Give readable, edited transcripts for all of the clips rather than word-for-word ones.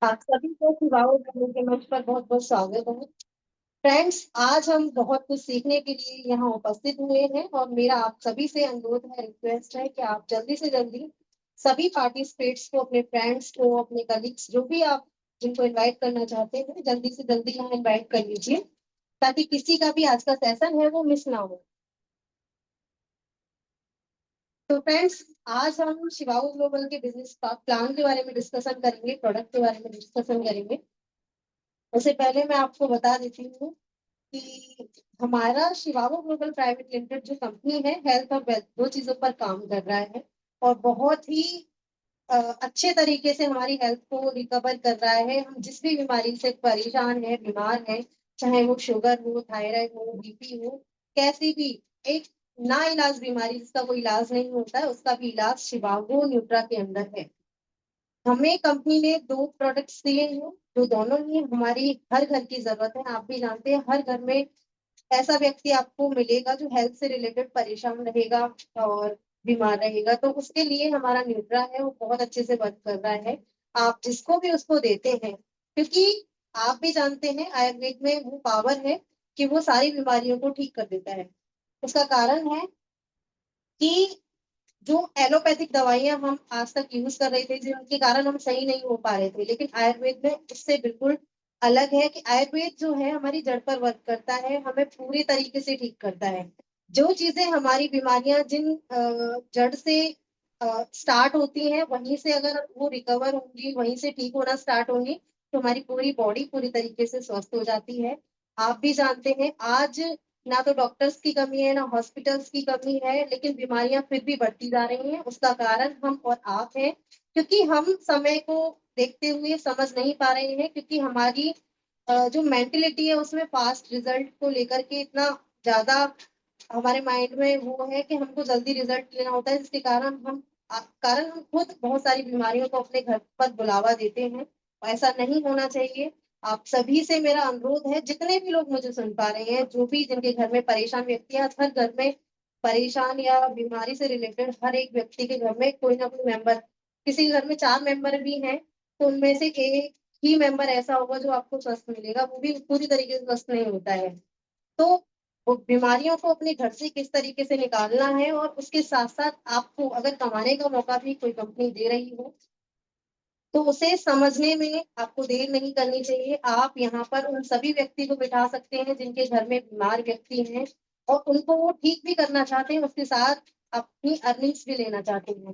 आप सभी को शिवाओ करने के मंच पर बहुत बहुत स्वागत है। फ्रेंड्स, आज हम बहुत कुछ सीखने के लिए यहाँ उपस्थित हुए हैं और मेरा आप सभी से अनुरोध है, रिक्वेस्ट है कि आप जल्दी से जल्दी सभी पार्टिसिपेट्स को, अपने फ्रेंड्स को, अपने कलीग्स, जो भी आप जिनको इनवाइट करना चाहते हैं, जल्दी से जल्दी यहाँ इनवाइट कर लीजिए, ताकि किसी का भी आज का सेशन है वो मिस ना हो। तो फ्रेंड्स, आज हम शिवाओ ग्लोबल के बिजनेस प्लान के बारे में डिस्कशन करेंगे, प्रोडक्ट के बारे में डिस्कशन करेंगे। उससे पहले मैं आपको बता देती हूँ कि हमारा शिवागो ग्लोबल प्राइवेट लिमिटेड जो कंपनी है, हेल्थ और वेल्थ दो चीजों पर काम कर रहा है और बहुत ही अच्छे तरीके से हमारी हेल्थ को रिकवर कर रहा है। हम जिस भी बीमारी से परेशान है, बीमार है, चाहे वो शुगर हो, थायराइड हो, बीपी हो, कैसी भी एक ना इलाज बीमारी जिसका कोई इलाज नहीं होता है, उसका भी इलाज शिवागो न्यूट्रा के अंदर है। हमें कंपनी ने दो प्रोडक्ट्स दिए हैं, जो दोनों ही हमारी हर घर की जरूरत है। आप भी जानते हैं, हर घर में ऐसा व्यक्ति आपको मिलेगा जो हेल्थ से रिलेटेड परेशान रहेगा और बीमार रहेगा, तो उसके लिए हमारा न्यूट्रा है वो बहुत अच्छे से वर्क कर रहा है। आप जिसको भी उसको देते हैं, क्योंकि आप भी जानते हैं आयुर्वेद में वो पावर है कि वो सारी बीमारियों को ठीक कर देता है। उसका कारण है कि जो एलोपैथिक दवाइयां हम आज तक यूज कर रहे थे, जिनके कारण हम सही नहीं हो पा रहे थे, लेकिन आयुर्वेद में इससे बिल्कुल अलग है कि आयुर्वेद जो है हमारी जड़ पर वर्क करता है, हमें पूरी तरीके से ठीक करता है। जो चीजें हमारी बीमारियां जिन जड़ से स्टार्ट होती हैं, वहीं से अगर वो रिकवर होंगी, वहीं से ठीक होना स्टार्ट होंगी, तो हमारी पूरी बॉडी पूरी तरीके से स्वस्थ हो जाती है। आप भी जानते हैं, आज ना तो डॉक्टर्स की कमी है, ना हॉस्पिटल्स की कमी है, लेकिन बीमारियां फिर भी बढ़ती जा रही हैं। उसका कारण हम और आप हैं, क्योंकि हम समय को देखते हुए समझ नहीं पा रहे हैं, क्योंकि हमारी जो मेंटेलिटी है उसमें फास्ट रिजल्ट को लेकर के इतना ज्यादा हमारे माइंड में वो है कि हमको जल्दी रिजल्ट लेना होता है, जिसके कारण हम खुद बहुत सारी बीमारियों को अपने घर पर बुलावा देते हैं। ऐसा नहीं होना चाहिए। आप सभी से मेरा अनुरोध है, जितने भी लोग मुझे सुन पा रहे हैं, जो भी जिनके घर में परेशान व्यक्ति है, हर घर में परेशान या बीमारी से रिलेटेड हर एक व्यक्ति के घर में कोई ना कोई मेंबर, किसी के घर में चार मेंबर भी हैं, तो उनमें से एक ही मेंबर ऐसा होगा जो आपको स्वस्थ मिलेगा, वो भी पूरी तरीके से स्वस्थ नहीं होता है। तो वो बीमारियों को अपने घर से किस तरीके से निकालना है, और उसके साथ साथ आपको अगर कमाने का मौका भी कोई कंपनी दे रही हो, तो उसे समझने में आपको देर नहीं करनी चाहिए। आप यहाँ पर उन सभी व्यक्ति को बिठा सकते हैं जिनके घर में बीमार व्यक्ति हैं और उनको वो ठीक भी करना चाहते हैं, उसके साथ अपनी अर्निंग्स भी लेना चाहते हैं।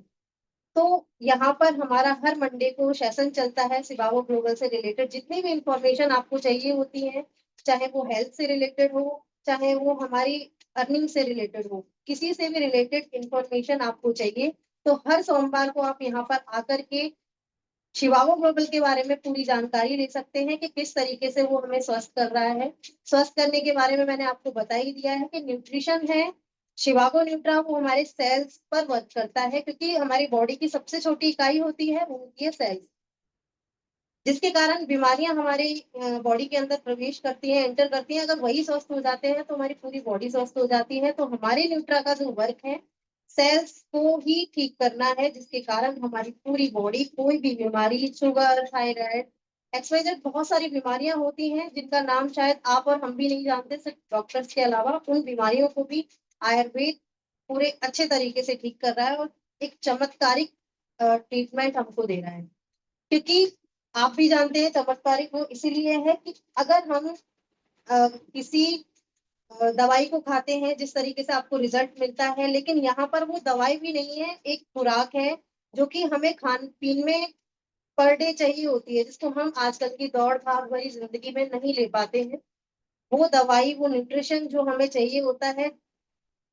तो यहाँ पर हमारा हर मंडे को सेशन चलता है सिबाओ ग्लोबल से रिलेटेड। जितनी भी इंफॉर्मेशन आपको चाहिए होती है, चाहे वो हेल्थ से रिलेटेड हो, चाहे वो हमारी अर्निंग से रिलेटेड हो, किसी से भी रिलेटेड इंफॉर्मेशन आपको चाहिए, तो हर सोमवार को आप यहाँ पर आकर के शिवागो ग्लोबल के बारे में पूरी जानकारी ले सकते हैं कि किस तरीके से वो हमें स्वस्थ कर रहा है। स्वस्थ करने के बारे में मैंने आपको बता ही दिया है कि न्यूट्रिशन है, शिवागो न्यूट्रा वो हमारे सेल्स पर वर्क करता है, क्योंकि हमारी बॉडी की सबसे छोटी इकाई होती है, वो होती है सेल्स, जिसके कारण बीमारियां हमारे बॉडी के अंदर प्रवेश करती हैं, एंटर करती हैं। अगर वही स्वस्थ हो जाते हैं तो हमारी पूरी बॉडी स्वस्थ हो जाती है। तो हमारे न्यूट्रा का जो वर्क है, सेल्स को ही ठीक करना है, जिसके कारण हमारी पूरी बॉडी कोई भी बीमारी, शुगर, थायराइड, एक्सवाइजेड बहुत सारी बीमारियां होती हैं जिनका नाम शायद आप और हम भी नहीं जानते, सिर्फ डॉक्टर्स के अलावा, उन बीमारियों को भी आयुर्वेद पूरे अच्छे तरीके से ठीक कर रहा है और एक चमत्कारिक ट्रीटमेंट हमको दे रहा है। क्योंकि आप भी जानते हैं, चमत्कारिक वो इसीलिए है कि अगर हम किसी दवाई को खाते हैं, जिस तरीके से आपको रिजल्ट मिलता है, लेकिन यहाँ पर वो दवाई भी नहीं है, एक खुराक है जो कि हमें खान पीन में पर डे चाहिए होती है, जिसको हम आजकल की दौड़ भाग भरी जिंदगी में नहीं ले पाते हैं। वो दवाई, वो न्यूट्रिशन जो हमें चाहिए होता है,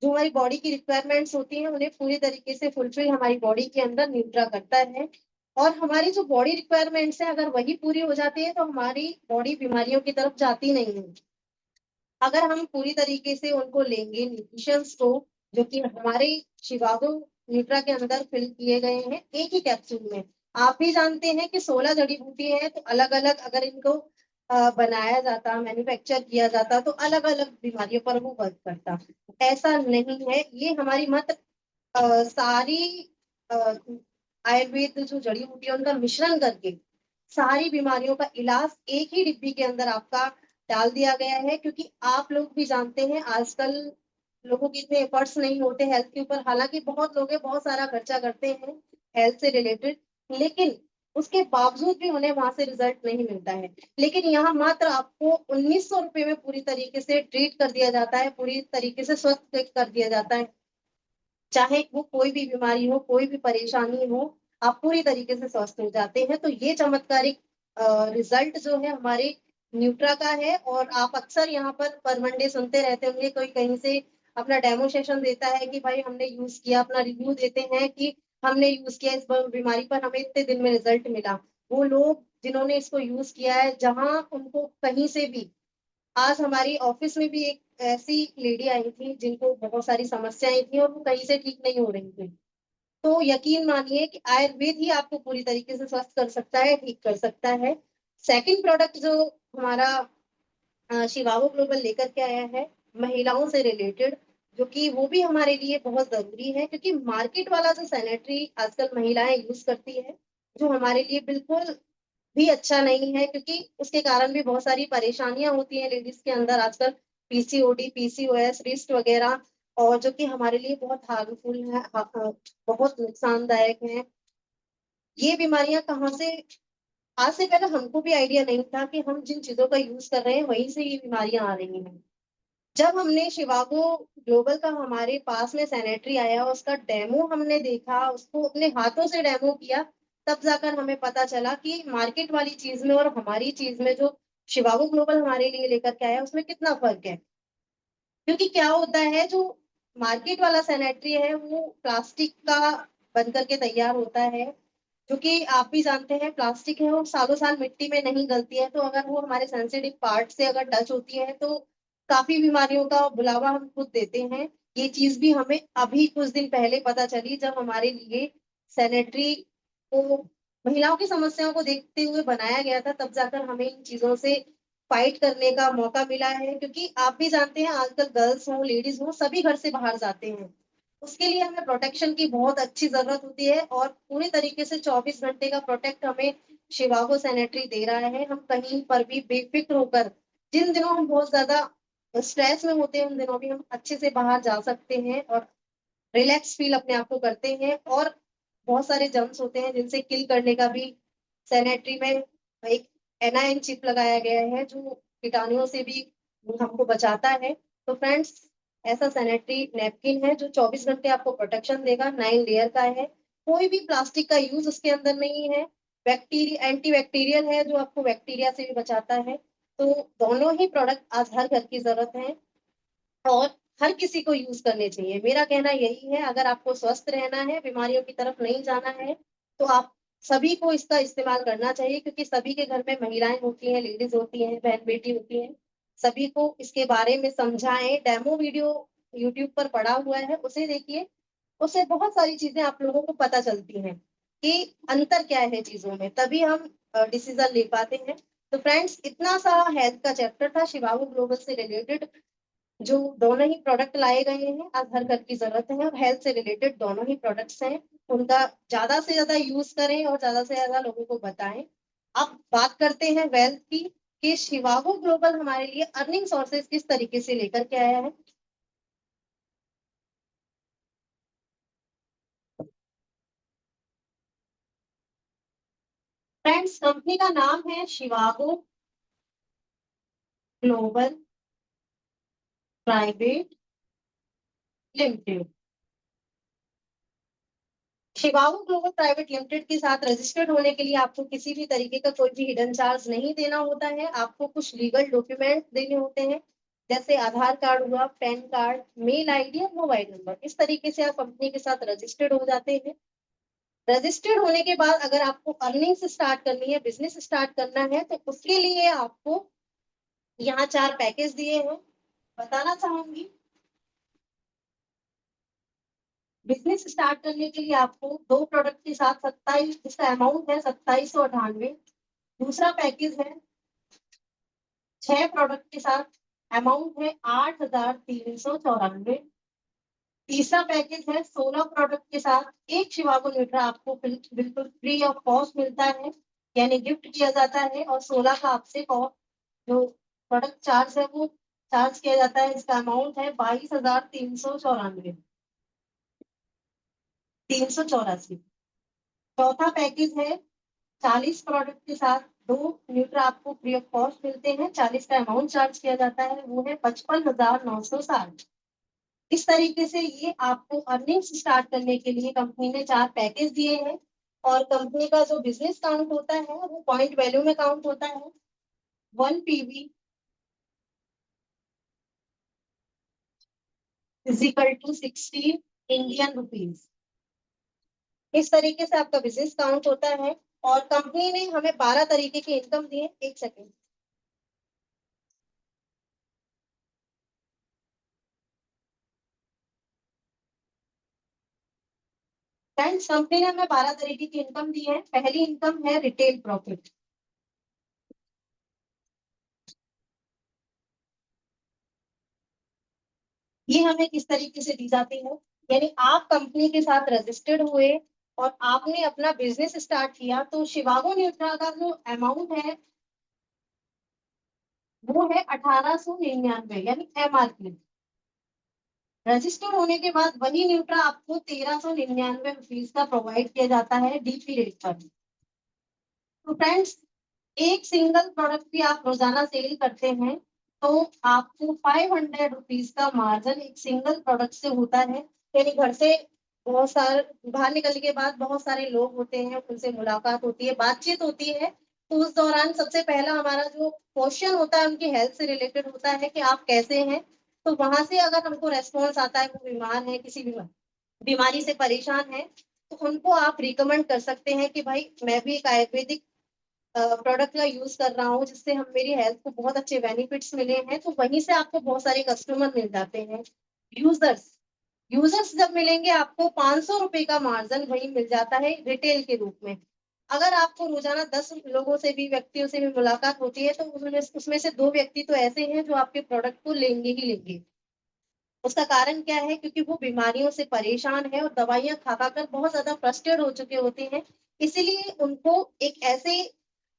जो हमारी बॉडी की रिक्वायरमेंट्स होती हैं, उन्हें पूरी तरीके से फुलफिल हमारी बॉडी के अंदर न्यूट्रा करता है। और हमारी जो बॉडी रिक्वायरमेंट्स है, अगर वही पूरी हो जाती है, तो हमारी बॉडी बीमारियों की तरफ जाती नहीं है। अगर हम पूरी तरीके से उनको लेंगे न्यूट्रिशंस को, जो कि हमारे शिवागो न्यूट्रा के अंदर फिल किए गए हैं एक ही कैप्सूल में। आप भी जानते हैं कि 16 जड़ी बूटी है, तो अलग अलग अगर इनको बनाया जाता, मैन्युफैक्चर किया जाता, तो अलग अलग बीमारियों पर वो वर्क करता। ऐसा नहीं है, ये हमारी मत सारी अ, आयुर्वेद जो जड़ी बूटियों उनका मिश्रण करके सारी बीमारियों का इलाज एक ही डिब्बी के अंदर आपका डाल दिया गया है, क्योंकि आप लोग भी जानते हैं आजकल लोगों के इतने एफर्ट्स नहीं होते हेल्थ के ऊपर। हालांकि बहुत लोग हैं, बहुत सारा खर्चा करते हैं हेल्थ से रिलेटेड, लेकिन उसके बावजूद भी उन्हें वहां से रिजल्ट नहीं मिलता है। लेकिन यहाँ मात्र आपको 1900 रुपए में पूरी तरीके से ट्रीट कर दिया जाता है, पूरी तरीके से स्वस्थ कर दिया जाता है। चाहे वो कोई भी बीमारी हो, कोई भी परेशानी हो, आप पूरी तरीके से स्वस्थ हो जाते हैं। तो ये चमत्कारिक रिजल्ट जो है हमारे न्यूट्रा का है। और आप अक्सर यहाँ पर मंडे सुनते रहते होंगे, कोई कहीं से अपना डेमो सेशन देता है कि भाई हमने यूज किया, अपना रिव्यू देते हैं कि हमने यूज किया इस बीमारी पर, हमें इतने दिन में रिजल्ट मिला। वो लोग जिन्होंने इसको यूज किया है, जहां उनको कहीं से भी, आज हमारी ऑफिस में भी एक ऐसी लेडी आई थी जिनको बहुत सारी समस्याएं थी और वो कहीं से ठीक नहीं हो रही थी। तो यकीन मानिए कि आयुर्वेद ही आपको पूरी तरीके से स्वस्थ कर सकता है, ठीक कर सकता है। सेकंड प्रोडक्ट जो हमारा शिवाओ ग्लोबल लेकर के आया है, महिलाओं से रिलेटेड, जो कि वो भी हमारे लिए बहुत जरूरी है, क्योंकि मार्केट वाला जो सैनिटरी आजकल महिलाएं यूज करती है, जो हमारे लिए बिल्कुल भी अच्छा नहीं है, क्योंकि उसके कारण भी बहुत सारी परेशानियां होती हैं लेडीज के अंदर आजकल, पीसीओडी, पीसीओएस, रिस्ट वगैरह, और जो कि हमारे लिए बहुत हार्मफुल है, बहुत नुकसानदायक है। ये बीमारियां कहाँ से, आज से पहले हमको भी आइडिया नहीं था कि हम जिन चीजों का यूज कर रहे हैं वहीं से ये बीमारियां आ रही हैं। जब हमने शिवागो ग्लोबल का हमारे पास में सैनिटरी आया, उसका डेमो हमने देखा, उसको अपने हाथों से डेमो किया, तब जाकर हमें पता चला कि मार्केट वाली चीज में और हमारी चीज में जो शिवागो ग्लोबल हमारे लिए लेकर के आया उसमें कितना फर्क है। क्योंकि क्या होता है, जो मार्केट वाला सैनिटरी है वो प्लास्टिक का बन करके तैयार होता है, जो कि आप भी जानते हैं प्लास्टिक है वो सालों साल मिट्टी में नहीं गलती है। तो अगर वो हमारे सेंसिटिव पार्ट से अगर टच होती है तो काफी बीमारियों का बुलावा हम खुद देते हैं। ये चीज भी हमें अभी कुछ दिन पहले पता चली, जब हमारे लिए सैनिटरी को, महिलाओं की समस्याओं को देखते हुए बनाया गया था, तब जाकर हमें इन चीजों से फाइट करने का मौका मिला है। क्योंकि आप भी जानते हैं आजकल गर्ल्स हो, लेडीज हो, सभी घर से बाहर जाते हैं, उसके लिए हमें प्रोटेक्शन की बहुत अच्छी जरूरत होती है। और पूरी तरीके से 24 घंटे का प्रोटेक्ट हमें शिवागो सैनिटरी दे रहा है। हम कहीं पर भी बेफिक्र होकर, जिन दिनों हम बहुत ज्यादा स्ट्रेस में होते हैं उन दिनों भी हम अच्छे से बाहर जा सकते हैं और रिलैक्स फील अपने आप को करते हैं। और बहुत सारे जर्म्स होते हैं जिनसे किल करने का भी सैनिटरी में एक एनआईएन चिप लगाया गया है, जो कीटाणुओं से भी हमको बचाता है। तो फ्रेंड्स, ऐसा सैनिटरी नैपकिन है जो 24 घंटे आपको प्रोटेक्शन देगा, 9 लेयर का है, कोई भी प्लास्टिक का यूज उसके अंदर नहीं है, बैक्टीरिया, एंटी बैक्टीरियल है जो आपको बैक्टीरिया से भी बचाता है। तो दोनों ही प्रोडक्ट आज हर घर की जरूरत है और हर किसी को यूज करने चाहिए। मेरा कहना यही है, अगर आपको स्वस्थ रहना है, बीमारियों की तरफ नहीं जाना है, तो आप सभी को इसका इस्तेमाल करना चाहिए, क्योंकि सभी के घर में महिलाएं होती हैं, लेडीज होती हैं, बहन बेटी होती हैं। सभी को इसके बारे में समझाएं। डेमो वीडियो यूट्यूब पर पड़ा हुआ है, उसे देखिए, उससे बहुत सारी चीजें आप लोगों को पता चलती हैं कि अंतर क्या है चीजों में, तभी हम डिसीजन ले पाते हैं। तो फ्रेंड्स, इतना सा हेल्थ का चैप्टर था शिवागो ग्लोबल से रिलेटेड, जो दोनों ही प्रोडक्ट लाए गए हैं, आज हर घर की जरूरत है और हेल्थ से रिलेटेड दोनों ही प्रोडक्ट्स हैं। उनका ज्यादा से ज्यादा यूज करें और ज्यादा से ज्यादा लोगों को बताएं। अब बात करते हैं वेल्थ की, कि शिवागो ग्लोबल हमारे लिए अर्निंग सोर्सेज किस तरीके से लेकर के आया है। फ्रेंड्स, कंपनी का नाम है Shivago global private limited. Shivago global private limited के साथ रजिस्टर्ड होने के लिए आपको किसी भी तरीके का कोई भी हिडन चार्ज नहीं देना होता है। आपको कुछ लीगल डॉक्यूमेंट देने होते हैं, जैसे आधार कार्ड हुआ, पैन कार्ड, मेल आईडी और मोबाइल नंबर। इस तरीके से आप कंपनी के साथ रजिस्टर्ड हो जाते हैं। रजिस्टर्ड होने के बाद अगर आपको अर्निंग्स स्टार्ट करनी है, बिजनेस स्टार्ट करना है, तो उसके लिए आपको यहाँ 4 पैकेज दिए हैं, बताना चाहूंगी। बिजनेस स्टार्ट करने के लिए आपको 2 प्रोडक्ट के साथ 27, जिसका अमाउंट है 2798। दूसरा पैकेज है 6 प्रोडक्ट के साथ, अमाउंट है 8394। तीसरा पैकेज है 16 प्रोडक्ट के साथ, एक शिवागो न्यूट्रा आपको बिल्कुल फ्री ऑफ कॉस्ट मिलता है। यानी गिफ्ट किया जाता है, और 16 का आपसे जो प्रोडक्ट चार्ज है वो चार्ज किया जाता है। इसका अमाउंट है 22,394, 384। चौथा पैकेज है 40 प्रोडक्ट के साथ 2 न्यूट्रा आपको फ्री ऑफ कॉस्ट मिलते हैं, 40 का अमाउंट चार्ज किया जाता है, वो है 55,960। इस तरीके से ये आपको अर्निंग्स स्टार्ट करने के लिए कंपनी ने 4 पैकेज दिए हैं। और कंपनी का जो बिजनेस काउंट होता है वो पॉइंट वैल्यू में काउंट होता है। 1 PV is equal to 16 Indian rupees. इस तरीके से आपका बिजनेस काउंट होता है। और कंपनी ने हमें 12 तरीके की इनकम दी है। एक सेकेंड। फ्रेंड्स, कंपनी ने हमें 12 तरीके की इनकम दी है। पहली इनकम है रिटेल प्रॉफिट। ये हमें किस तरीके से दी जाती है, यानी आप कंपनी के साथ रजिस्टर्ड हुए और आपने अपना बिजनेस स्टार्ट किया, तो शिवागो न्यूट्रा का जो अमाउंट है वो है 1899, यानी एमआरपी। रजिस्टर्ड होने के बाद वही न्यूट्रा आपको 1399 रुपीज का प्रोवाइड किया जाता है डीपी रेट पर। तो फ्रेंड्स, एक सिंगल प्रोडक्ट भी आप रोजाना सेल करते हैं तो आपको 500 रुपीज का मार्जिन एक सिंगल प्रोडक्ट से होता है। यानी घर से बहुत सारे बाहर निकलने के बाद बहुत सारे लोग होते हैं, उनसे मुलाकात होती है, बातचीत होती है। तो उस दौरान सबसे पहला हमारा जो क्वेश्चन होता है उनकी हेल्थ से रिलेटेड होता है कि आप कैसे हैं। तो वहां से अगर हमको रेस्पॉन्स आता है वो बीमार है, किसी बीमारी से परेशान है, तो उनको आप रिकमेंड कर सकते हैं कि भाई मैं भी एक आयुर्वेदिक प्रोडक्ट का यूज कर रहा हूँ जिससे हम मेरी हेल्थ को बहुत अच्छे बेनिफिट्स मिले हैं। तो वहीं से आपको बहुत सारे कस्टमर मिल जाते हैं। यूजर्स यूजर्स जब मिलेंगे आपको 500 रुपए का मार्जिन वही मिल जाता है रिटेल के रूप में। अगर आपको रोजाना 10 लोगों से भी व्यक्तियों से भी मुलाकात होती है तो उसमें से 2 व्यक्ति तो ऐसे हैं जो आपके प्रोडक्ट को लेंगे ही लेंगे। उसका कारण क्या है, क्योंकि वो बीमारियों से परेशान है और दवाइयां खा खा कर बहुत ज्यादा फ्रस्ट्रेट हो चुके होते हैं। इसीलिए उनको एक ऐसे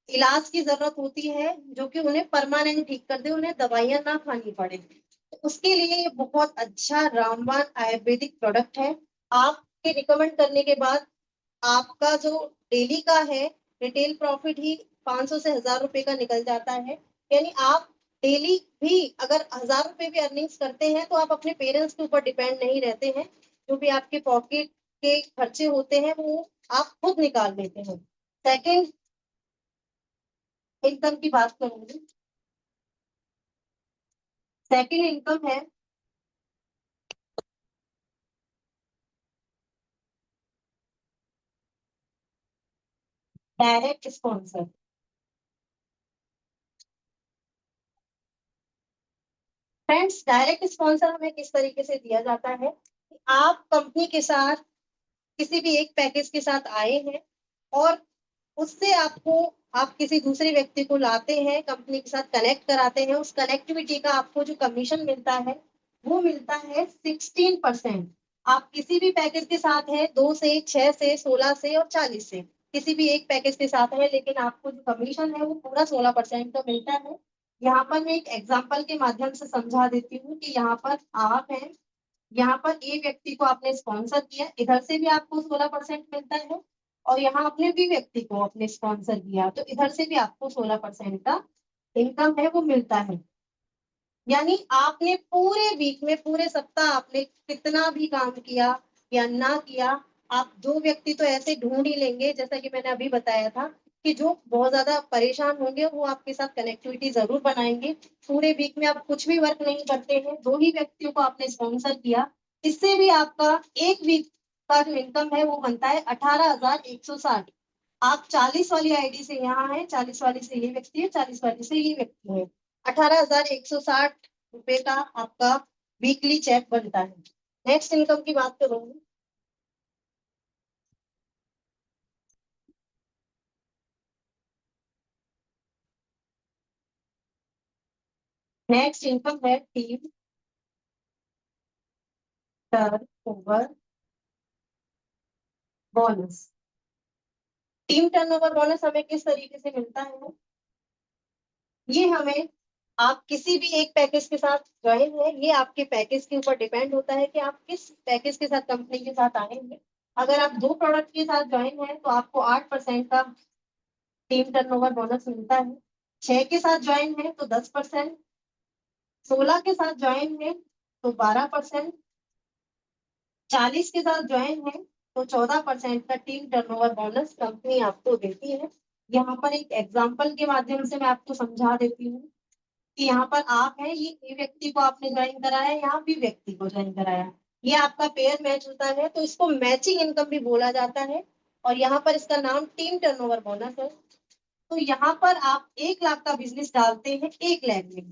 इलाज की जरूरत होती है जो कि उन्हें परमानेंट ठीक कर दे, उन्हें दवाइयां ना खानी पड़े। तो उसके लिए ये बहुत अच्छा रामबाण आयुर्वेदिक प्रोडक्ट है। आपके रिकमेंड करने के बाद आपका जो डेली का है रिटेल प्रॉफिट ही 500 से 1000 रुपए का निकल जाता है। यानी आप डेली भी अगर 1000 रुपए भी अर्निंग्स करते हैं तो आप अपने पेरेंट्स के ऊपर डिपेंड नहीं रहते हैं। जो भी आपके पॉकेट के खर्चे होते हैं वो आप खुद निकाल लेते हैं। सेकेंड इनकम की बात करूंगी। सेकेंड इनकम है direct sponsor. Friends, direct sponsor हमें किस तरीके से दिया जाता है कि आप कंपनी के साथ किसी भी एक पैकेज के साथ आए हैं और उससे आपको आप किसी दूसरे व्यक्ति को लाते हैं, कंपनी के साथ कनेक्ट कराते हैं, उस कनेक्टिविटी का आपको जो कमीशन मिलता है वो मिलता है 16%। आप किसी भी पैकेज के साथ हैं, 2 से 6 से 16 से और 40 से, किसी भी एक पैकेज के साथ है, लेकिन आपको जो कमीशन है वो पूरा 16% का मिलता है। यहाँ पर मैं एक एग्जाम्पल के माध्यम से समझा देती हूँ कि यहाँ पर आप हैं, यहाँ पर ए व्यक्ति को आपने स्पॉन्सर किया, इधर से भी आपको 16% मिलता है, और यहाँ अपने बी व्यक्ति को आपने स्पॉन्सर किया तो इधर से भी आपको 16% का इनकम है वो मिलता है। यानी आपने पूरे वीक में, पूरे सप्ताह आपने कितना भी काम किया या ना किया, आप 2 व्यक्ति तो ऐसे ढूंढ ही लेंगे, जैसा कि मैंने अभी बताया था कि जो बहुत ज्यादा परेशान होंगे वो आपके साथ कनेक्टिविटी जरूर बनाएंगे। पूरे वीक में आप कुछ भी वर्क नहीं करते हैं, 2 ही व्यक्तियों को आपने स्पॉन्सर किया, इससे भी आपका एक वीक का जो इनकम है वो बनता है 18,160। आप 40 वाली आईडी से यहाँ है, 40 वाली से ये व्यक्ति है, 40 वाली से ये व्यक्ति है। 18,160 रुपए का आपका वीकली चेक बनता है। नेक्स्ट इनकम की बात करूंगी। नेक्स्ट इनकम है team turn over bonus. Team turnover bonus हमें किस तरीके से मिलता है, ये हमें आप किसी भी एक पैकेज के साथ ज्वाइन है, ये आपके पैकेज के ऊपर डिपेंड होता है कि आप किस पैकेज के साथ कंपनी के साथ आएंगे। अगर आप 2 प्रोडक्ट के साथ ज्वाइन है तो आपको 8% का टीम टर्नओवर बोनस मिलता है। 6 के साथ ज्वाइन है तो 10%, 16 के साथ ज्वाइन है तो 12%, 40 के साथ ज्वाइन है तो 14% का टीम टर्नओवर बोनस कंपनी आपको देती है। यहाँ पर एक एग्जाम्पल के माध्यम से मैं आपको समझा देती हूँ कि यहाँ पर आप है, ये ए व्यक्ति को आपने ज्वाइन कराया है, यहाँ बी व्यक्ति को ज्वाइन कराया है, ये आपका पेयर मैच होता है तो इसको मैचिंग इनकम भी बोला जाता है और यहाँ पर इसका नाम टीम टर्नओवर बोनस है। तो यहाँ पर आप 1 लाख का बिजनेस डालते हैं एक लेग में,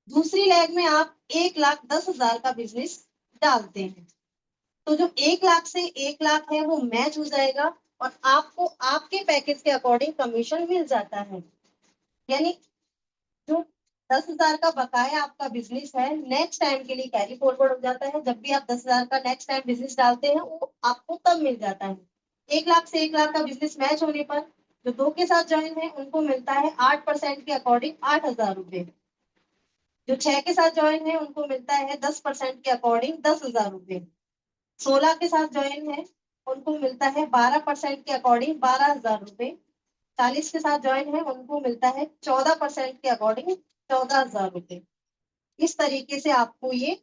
दूसरी लेग में आप 1,10,000 का बिजनेस डालते हैं, तो जो 1 लाख से 1 लाख है वो मैच हो जाएगा और आपको आपके पैकेज के अकॉर्डिंग कमीशन मिल जाता है। यानी जो 10,000 का बकाया आपका बिजनेस है नेक्स्ट टाइम के लिए कैरी फॉरवर्ड हो जाता है। जब भी आप 10,000 का नेक्स्ट टाइम बिजनेस डालते हैं वो आपको तब मिल जाता है। 1 लाख से 1 लाख का बिजनेस मैच होने पर जो 2 के साथ ज्वाइन है उनको मिलता है 8% के अकॉर्डिंग 8,000 रुपए, जो 6 के साथ ज्वाइन है उनको मिलता है 10% के अकॉर्डिंग 10,000 रुपए, 16 के साथ ज्वाइन है उनको मिलता है 12% के अकॉर्डिंग 12,000 रुपए, 40 के साथ ज्वाइन है उनको मिलता है 14% के अकॉर्डिंग 14,000 रुपए। इस तरीके से आपको ये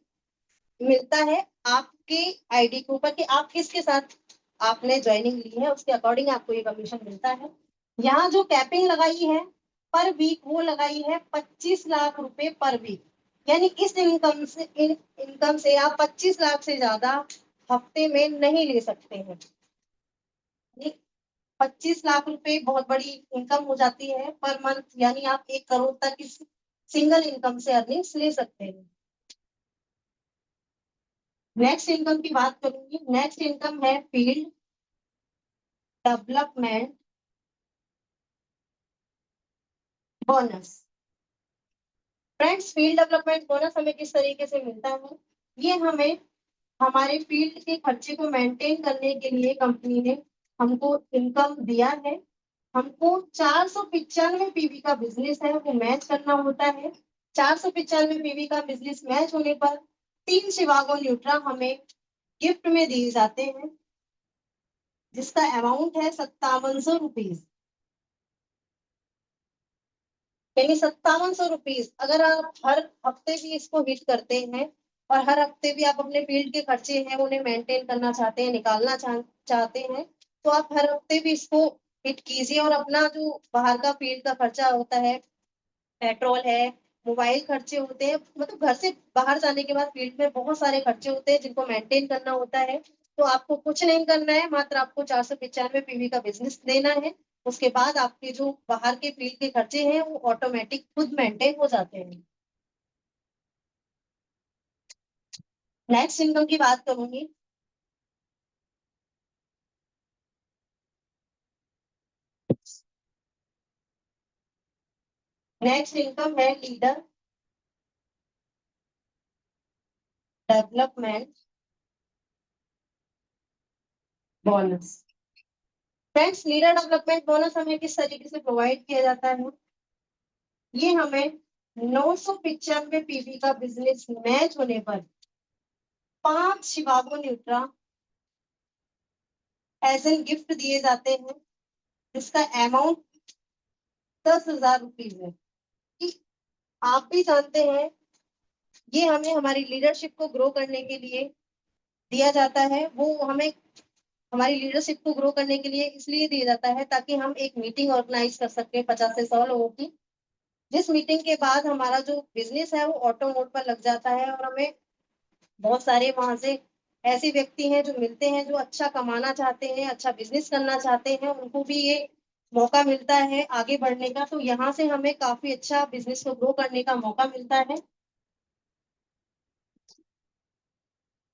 मिलता है आपके आईडी के ऊपर कि आप किसके साथ आपने ज्वाइनिंग ली है उसके अकॉर्डिंग आपको ये कमीशन मिलता है। यहाँ जो कैपिंग लगाई है पर वीक वो लगाई है 25 लाख रुपए पर वीक, यानी इस इनकम से आप 25 लाख से ज्यादा हफ्ते में नहीं ले सकते हैं। 25 लाख रुपए बहुत बड़ी इनकम हो जाती है पर मंथ, यानी आप 1 करोड़ तक इस सिंगल इनकम से अर्निंग्स ले सकते हैं। नेक्स्ट इनकम की बात करूंगी, नेक्स्ट इनकम है field development bonus. Friends, field development bonus हमें किस तरीके से मिलता है, ये हमें हमारे फील्ड के खर्चे को मेंटेन करने के लिए कंपनी ने हमको इनकम दिया है। हमको 495 पीवी का बिजनेस है वो मैच करना होता है। 495 पीवी का बिजनेस मैच होने पर 3 शिवागो न्यूट्रा हमें गिफ्ट में दिए जाते हैं जिसका अमाउंट है 5700 रुपीज, यानी 5700 रुपीज। अगर आप हर हफ्ते भी इसको हिट करते हैं और हर हफ्ते भी आप अपने फील्ड के खर्चे हैं उन्हें मेंटेन करना चाहते हैं, निकालना चाहते हैं, तो आप हर हफ्ते भी इसको हिट कीजिए और अपना जो बाहर का फील्ड का खर्चा होता है, पेट्रोल है, मोबाइल खर्चे होते हैं, मतलब घर से बाहर जाने के बाद फील्ड में बहुत सारे खर्चे होते हैं जिनको मेंटेन करना होता है। तो आपको कुछ नहीं करना है, मात्र आपको 495 पीवी का बिजनेस देना है। उसके बाद आपके जो बाहर के फील्ड के खर्चे हैं वो ऑटोमेटिक खुद मेंटेन हो जाते हैं। नेक्स्ट इनकम की बात करूंगी, नेक्स्ट इनकम है leader development bonus. Friends, leader development bonus हमें किस तरीके से प्रोवाइड किया जाता है, ये हमें 995 पीवी का बिजनेस मैच होने पर 5 शिवागो न्यूट्रा एज एन गिफ्ट दिए जाते हैं जिसका अमाउंट 10,000 रुपीज है। कि आप भी जानते हैं ये हमें हमारी लीडरशिप को ग्रो करने के लिए दिया जाता है। वो हमें हमारी लीडरशिप को ग्रो करने के लिए इसलिए दिया जाता है ताकि हम एक मीटिंग ऑर्गेनाइज कर सकें 50 से 100 लोगों की, जिस मीटिंग के बाद हमारा जो बिजनेस है वो ऑटो मोड पर लग जाता है और हमें बहुत सारे वहां से ऐसे व्यक्ति हैं जो मिलते हैं जो अच्छा कमाना चाहते हैं, अच्छा बिजनेस करना चाहते हैं, उनको भी ये मौका मिलता है आगे बढ़ने का। तो यहाँ से हमें काफी अच्छा बिजनेस को ग्रो करने का मौका मिलता है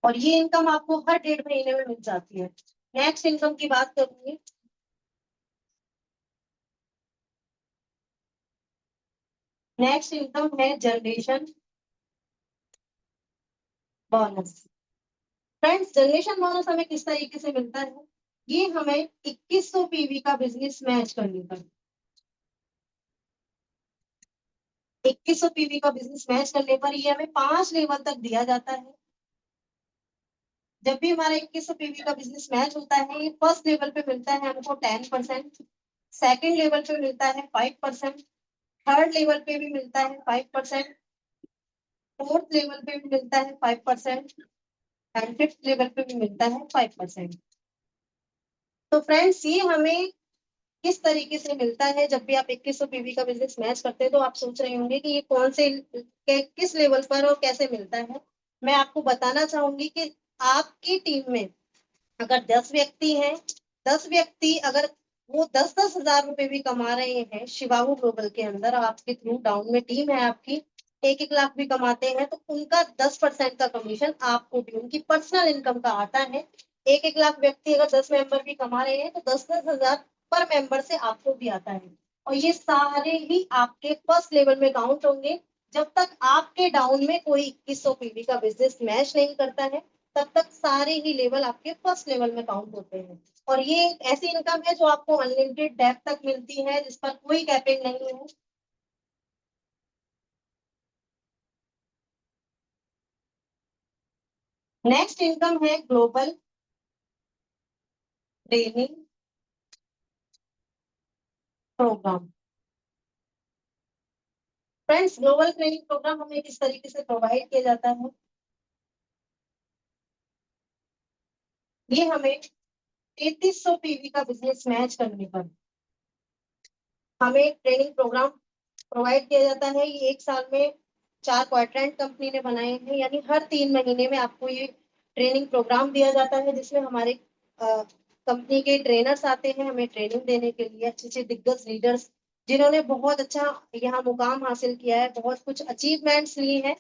और ये इनकम आपको हर 1.5 महीने में मिल जाती है। नेक्स्ट इनकम की बात करूंगी, नेक्स्ट इनकम है generation bonus. Friends, generation bonus हमें किस तरीके से मिलता है, ये हमें 2100 पीवी का बिजनेस मैच करने पर 2100 पीवी का बिजनेस मैच करने पर ये हमें 5 लेवल तक दिया जाता है। जब भी हमारा 2100 पीवी का बिजनेस मैच होता है, ये फर्स्ट लेवल पे मिलता है हमको 10%, सेकेंड लेवल पे मिलता है 5%, थर्ड लेवल पे भी मिलता है 5%, फोर्थ लेवल पे भी मिलता है 5% एंड फिफ्थ लेवल पे भी मिलता है 5%। तो फ्रेंड्स, ये हमें किस तरीके से मिलता है जब भी आप 2100 पीवी का बिजनेस मैच करते हैं, तो आप सोच रहे होंगे कि ये कौन से किस लेवल पर और कैसे मिलता है। मैं आपको बताना चाहूंगी कि आपकी टीम में अगर 10 व्यक्ति हैं, 10 व्यक्ति अगर वो 10-10 हजार रुपए भी कमा रहे हैं शिवाहू ग्लोबल के अंदर, आपके थ्रू डाउन में टीम है आपकी, 1-1 लाख भी कमाते हैं, तो उनका 10% का कमीशन आपको भी उनकी पर्सनल इनकम का आता है। 1-1 लाख व्यक्ति अगर 10 मेंबर भी कमा रहे हैं तो 10-10 हजार पर मेंबर से आपको भी आता है। और ये सारे ही आपके फर्स्ट लेवल में काउंट होंगे। जब तक आपके डाउन में कोई 2100 पीवी का बिजनेस मैच नहीं करता है, तब तक सारे ही लेवल आपके फर्स्ट लेवल में काउंट होते हैं। और ये एक ऐसी इनकम है जो आपको अनलिमिटेड डेप्थ तक मिलती है, जिस पर कोई कैपिंग नहीं है। नेक्स्ट इनकम है global training program. Friends, global training program हमें किस तरीके से प्रोवाइड किया जाता है, ये हमें 3300 पीवी का बिजनेस मैच करने पर हमें ट्रेनिंग प्रोग्राम प्रोवाइड किया जाता है। ये 1 साल में 4 क्वाड्रेंट कंपनी ने बनाए हैं, यानी हर 3 महीने में आपको ये ट्रेनिंग प्रोग्राम दिया जाता है, जिसमें हमारे कंपनी के ट्रेनर्स आते हैं हमें ट्रेनिंग देने के लिए, अच्छे अच्छे दिग्गज लीडर्स जिन्होंने बहुत अच्छा यहाँ मुकाम हासिल किया है, बहुत कुछ अचीवमेंट्स लिए हैं,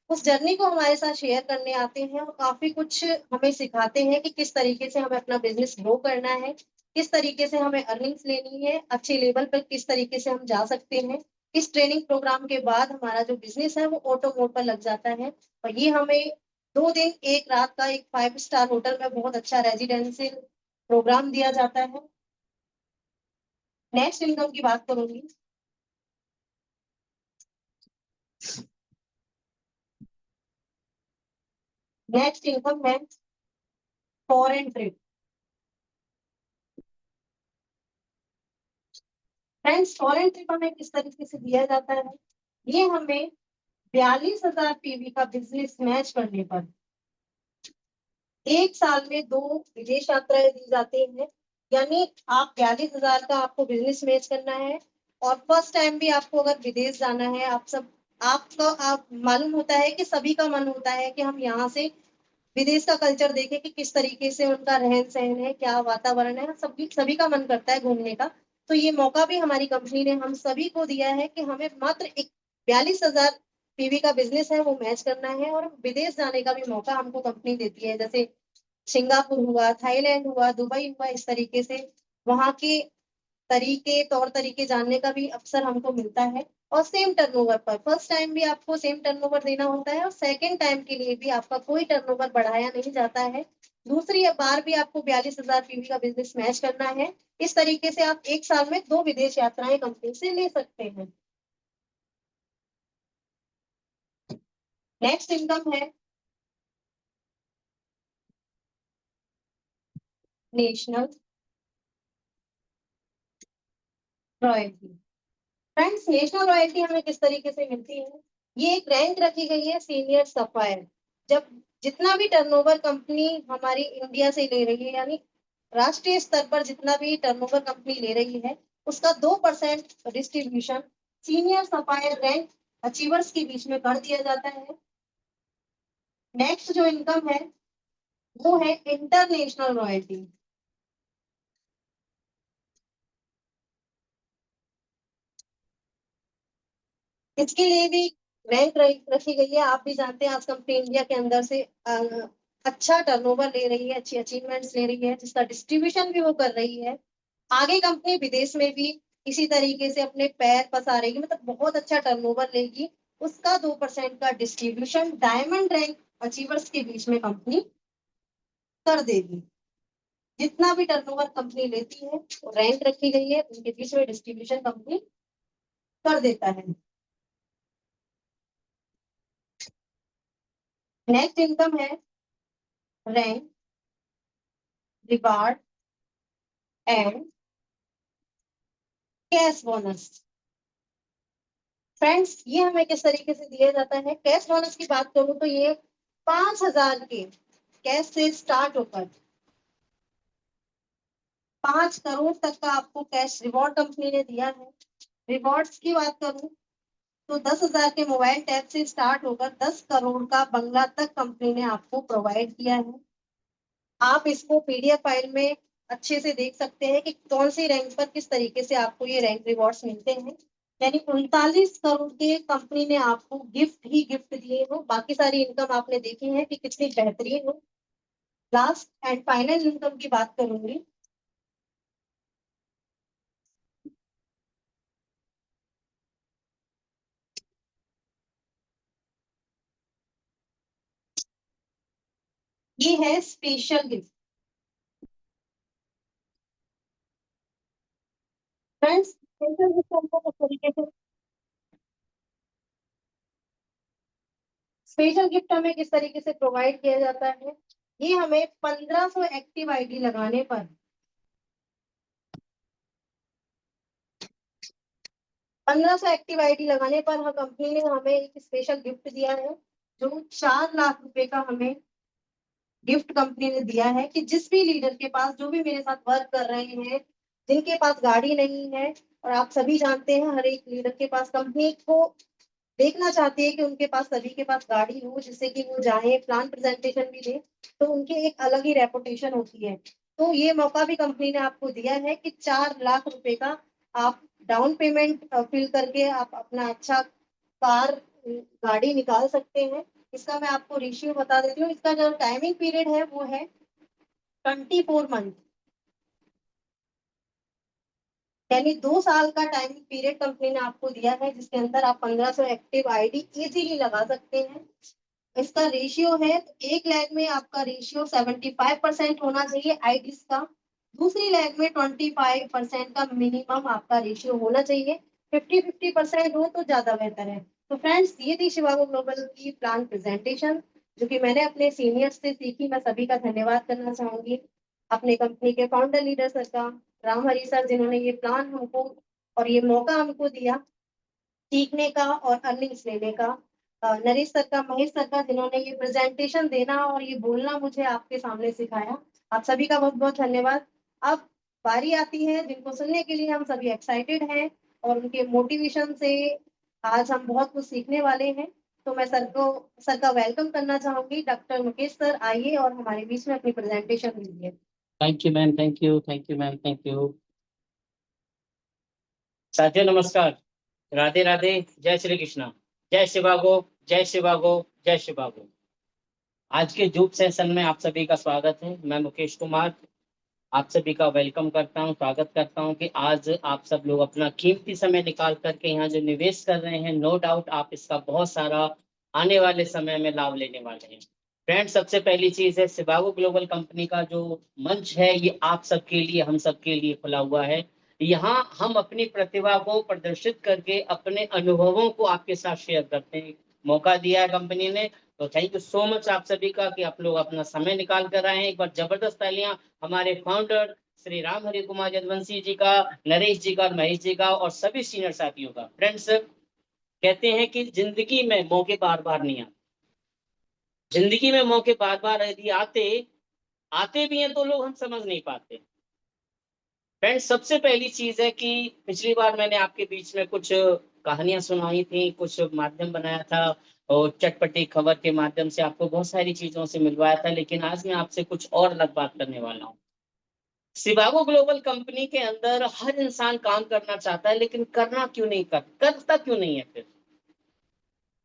उस जर्नी को हमारे साथ शेयर करने आते हैं और काफी कुछ हमें सिखाते हैं कि किस तरीके से हमें अपना बिजनेस ग्रो करना है, किस तरीके से हमें अर्निंग्स लेनी है, अच्छे लेवल पर किस तरीके से हम जा सकते हैं। इस ट्रेनिंग प्रोग्राम के बाद हमारा जो बिजनेस है वो ऑटो मोड पर लग जाता है। और ये हमें 2 दिन 1 रात का एक 5 स्टार होटल में बहुत अच्छा रेजिडेंशियल प्रोग्राम दिया जाता है। नेक्स्ट इनकम की बात करूंगी। नेक्स्ट इनकम है foreign trip. Friends, foreign trip हमें किस तरीके से दिया जाता है, ये हमें 42,000 पीवी का बिजनेस मैच करने पर 1 साल में 2 विदेश यात्राएं दी जाती हैं। यानी आप 42,000 का आपको बिजनेस मैच करना है और फर्स्ट टाइम भी आपको अगर विदेश जाना है, आपका आप मालूम होता है कि सभी का मन होता है कि हम यहाँ से विदेश का कल्चर देखें कि किस तरीके से उनका रहन सहन है, क्या वातावरण है, सभी सभी का मन करता है घूमने का। तो ये मौका भी हमारी कंपनी ने हम सभी को दिया है कि हमें मात्र एक 42,000 पीवी का बिजनेस है वो मैच करना है और विदेश जाने का भी मौका हमको कंपनी देती है। जैसे सिंगापुर हुआ, थाईलैंड हुआ, दुबई हुआ, इस तरीके से वहां के तरीके तौर तरीके जानने का भी अवसर हमको मिलता है। और सेम टर्नओवर पर फर्स्ट टाइम भी आपको सेम टर्नओवर देना होता है और सेकंड टाइम के लिए भी आपका कोई टर्नओवर बढ़ाया नहीं जाता है। दूसरी बार भी आपको 42,000 पीवी का बिजनेस मैच करना है। इस तरीके से आप 1 साल में 2 विदेश यात्राएं कंपनी से ले सकते हैं। नेक्स्ट इनकम है national royalty. Friends, national royalty हमें किस तरीके से मिलती है, ये एक रैंक रखी गई है सीनियर सफायर। जब जितना भी टर्नओवर कंपनी हमारी इंडिया से ले रही है, यानी राष्ट्रीय स्तर पर जितना भी टर्नओवर कंपनी ले रही है, उसका 2% distribution senior sapphire rank achievers के बीच में कर दिया जाता है। नेक्स्ट जो इनकम है वो है इंटरनेशनल रॉयल्टी। इसके लिए भी रैंक रखी गई है। आप भी जानते हैं आज कंपनी इंडिया के अंदर से अच्छा टर्नओवर ले रही है, अच्छी अचीवमेंट्स ले रही है, जिसका डिस्ट्रीब्यूशन भी वो कर रही है। आगे कंपनी विदेश में भी इसी तरीके से अपने पैर पसारेगी, मतलब बहुत अच्छा टर्नओवर लेगी। उसका 2% का डिस्ट्रीब्यूशन डायमंड रैंक अचीवर्स के बीच में कंपनी कर देगी। जितना भी टर्नओवर कंपनी लेती है वो रैंक रखी गई है, उनके बीच में डिस्ट्रीब्यूशन कंपनी कर देता है। नेक्स्ट इनकम है rank, reward and cash bonus. Friends, ये हमें किस तरीके से दिया जाता है? कैश बोनस की बात करूं तो ये 5,000 के कैश से स्टार्ट होकर 5 करोड़ तक का आपको कैश रिवॉर्ड कंपनी ने दिया है। रिवॉर्ड्स की बात करूं तो 10,000 के मोबाइल टैब से स्टार्ट होकर 10 करोड़ का बंगला तक कंपनी ने आपको प्रोवाइड किया है। आप इसको पीडीएफ फाइल में अच्छे से देख सकते हैं कि कौन सी रैंक पर किस तरीके से आपको ये रैंक रिवॉर्ड्स मिलते हैं। यानी 39 करोड़ के कंपनी ने आपको गिफ्ट ही गिफ्ट दिए हो। बाकी सारी इनकम आपने देखी है कि कितनी बेहतरीन हो। लास्ट एंड फाइनल इनकम की बात करूंगी। ये है special gift. Friends, special gift हमको किस तरीके से, स्पेशल गिफ्ट हमें किस तरीके से प्रोवाइड किया जाता है? ये हमें 1500 एक्टिव आईडी लगाने पर 1500 एक्टिव आईडी लगाने पर हम कंपनी ने हमें एक स्पेशल गिफ्ट दिया है, जो 4 लाख रुपए का हमें गिफ्ट कंपनी ने दिया है कि जिस भी लीडर के पास, जो भी मेरे साथ वर्क कर रहे हैं, जिनके पास गाड़ी नहीं है, और आप सभी जानते हैं हर एक लीडर के पास, कंपनी को देखना चाहती है कि उनके पास, सभी के पास गाड़ी हो, जिससे कि वो जाए प्लान प्रेजेंटेशन भी दे, तो उनके एक अलग ही रेपुटेशन होती है। तो ये मौका भी कंपनी ने आपको दिया है कि 4 लाख रुपए का आप डाउन पेमेंट फिल करके आप अपना अच्छा कार, गाड़ी निकाल सकते हैं। इसका मैं आपको रेशियो बता देती हूँ। इसका जो टाइमिंग पीरियड है वो है 24 मंथ, यानी 2 साल का टाइमिंग पीरियड कंपनी ने आपको दिया है, जिसके अंदर आप 1500 एक्टिव आईडी इजीली लगा सकते हैं। इसका रेशियो है, 1 लाख में आपका रेशियो 75% होना चाहिए आईडीज का। दूसरी लैग में 25% का मिनिमम आपका रेशियो होना चाहिए। 50-50% हो तो ज्यादा बेहतर है। तो फ्रेंड्स, ये थी शिवागो ग्लोबल की प्लान प्रेजेंटेशन, जो कि मैंने अपने सीनियर्स से सीखी। मैं सभी का धन्यवाद करना चाहूंगी, अपने कंपनी के फाउंडर लीडर सर का, राम हरी सर, जिन्होंने ये प्लान हमको और ये मौका हमको दिया सीखने का और अर्निंग्स लेने का, नरेश सर का, महेश सर का, जिन्होंने ये प्रेजेंटेशन देना और ये बोलना मुझे आपके सामने सिखाया। आप सभी का बहुत बहुत धन्यवाद। अब बारी आती है जिनको सुनने के लिए हम सभी एक्साइटेड हैं, और उनके मोटिवेशन से आज हम बहुत कुछ सीखने वाले हैं। तो मैं सर का वेलकम करना चाहूंगी। डॉक्टर मुकेश सर, आइए और हमारे बीच में अपनी प्रेजेंटेशन दीजिए। Thank you ma'am, thank you ma'am, thank you. साथियों नमस्कार, राधे राधे, जय श्री कृष्णा, जय शिवागो, जय शिवागो, जय शिवागो। आज के जूप सेशन में आप सभी का स्वागत है। मैं मुकेश कुमार आप सभी का वेलकम करता हूं, स्वागत करता हूं कि आज आप सब लोग अपना कीमती समय निकाल करके यहाँ जो निवेश कर रहे हैं, नो डाउट आप इसका बहुत सारा आने वाले समय में लाभ लेने वाले हैं। फ्रेंड्स, सबसे पहली चीज है, शिवागो ग्लोबल कंपनी का जो मंच है ये आप सबके लिए, हम सबके लिए खुला हुआ है। यहाँ हम अपनी प्रतिभा को प्रदर्शित करके अपने अनुभवों को आपके साथ शेयर करते हैं। मौका दिया है कंपनी ने, तो थैंक यू सो मच आप सभी का कि आप लोग अपना समय निकाल कर आए हैं। एक बार जबरदस्त तालियां हमारे फाउंडर श्री राम हरि कुमार यदुवंशी जी का, नरेश जी का और महेश जी का और सभी सीनियर साथियों का। फ्रेंड्स, कहते हैं कि जिंदगी में मौके बार बार नहीं आते। जिंदगी में मौके बार बार यदि आते आते भी हैं तो लोग हम समझ नहीं पाते। फ्रेंड्स, सबसे पहली चीज है कि पिछली बार मैंने आपके बीच में कुछ कहानियां सुनाई थी, कुछ माध्यम बनाया था और चटपटी खबर के माध्यम से आपको बहुत सारी चीजों से मिलवाया था, लेकिन आज मैं आपसे कुछ और अलग बात करने वाला हूँ। शिवागो ग्लोबल कंपनी के अंदर हर इंसान काम करना चाहता है, लेकिन करना क्यों नहीं करता क्यों नहीं है? फिर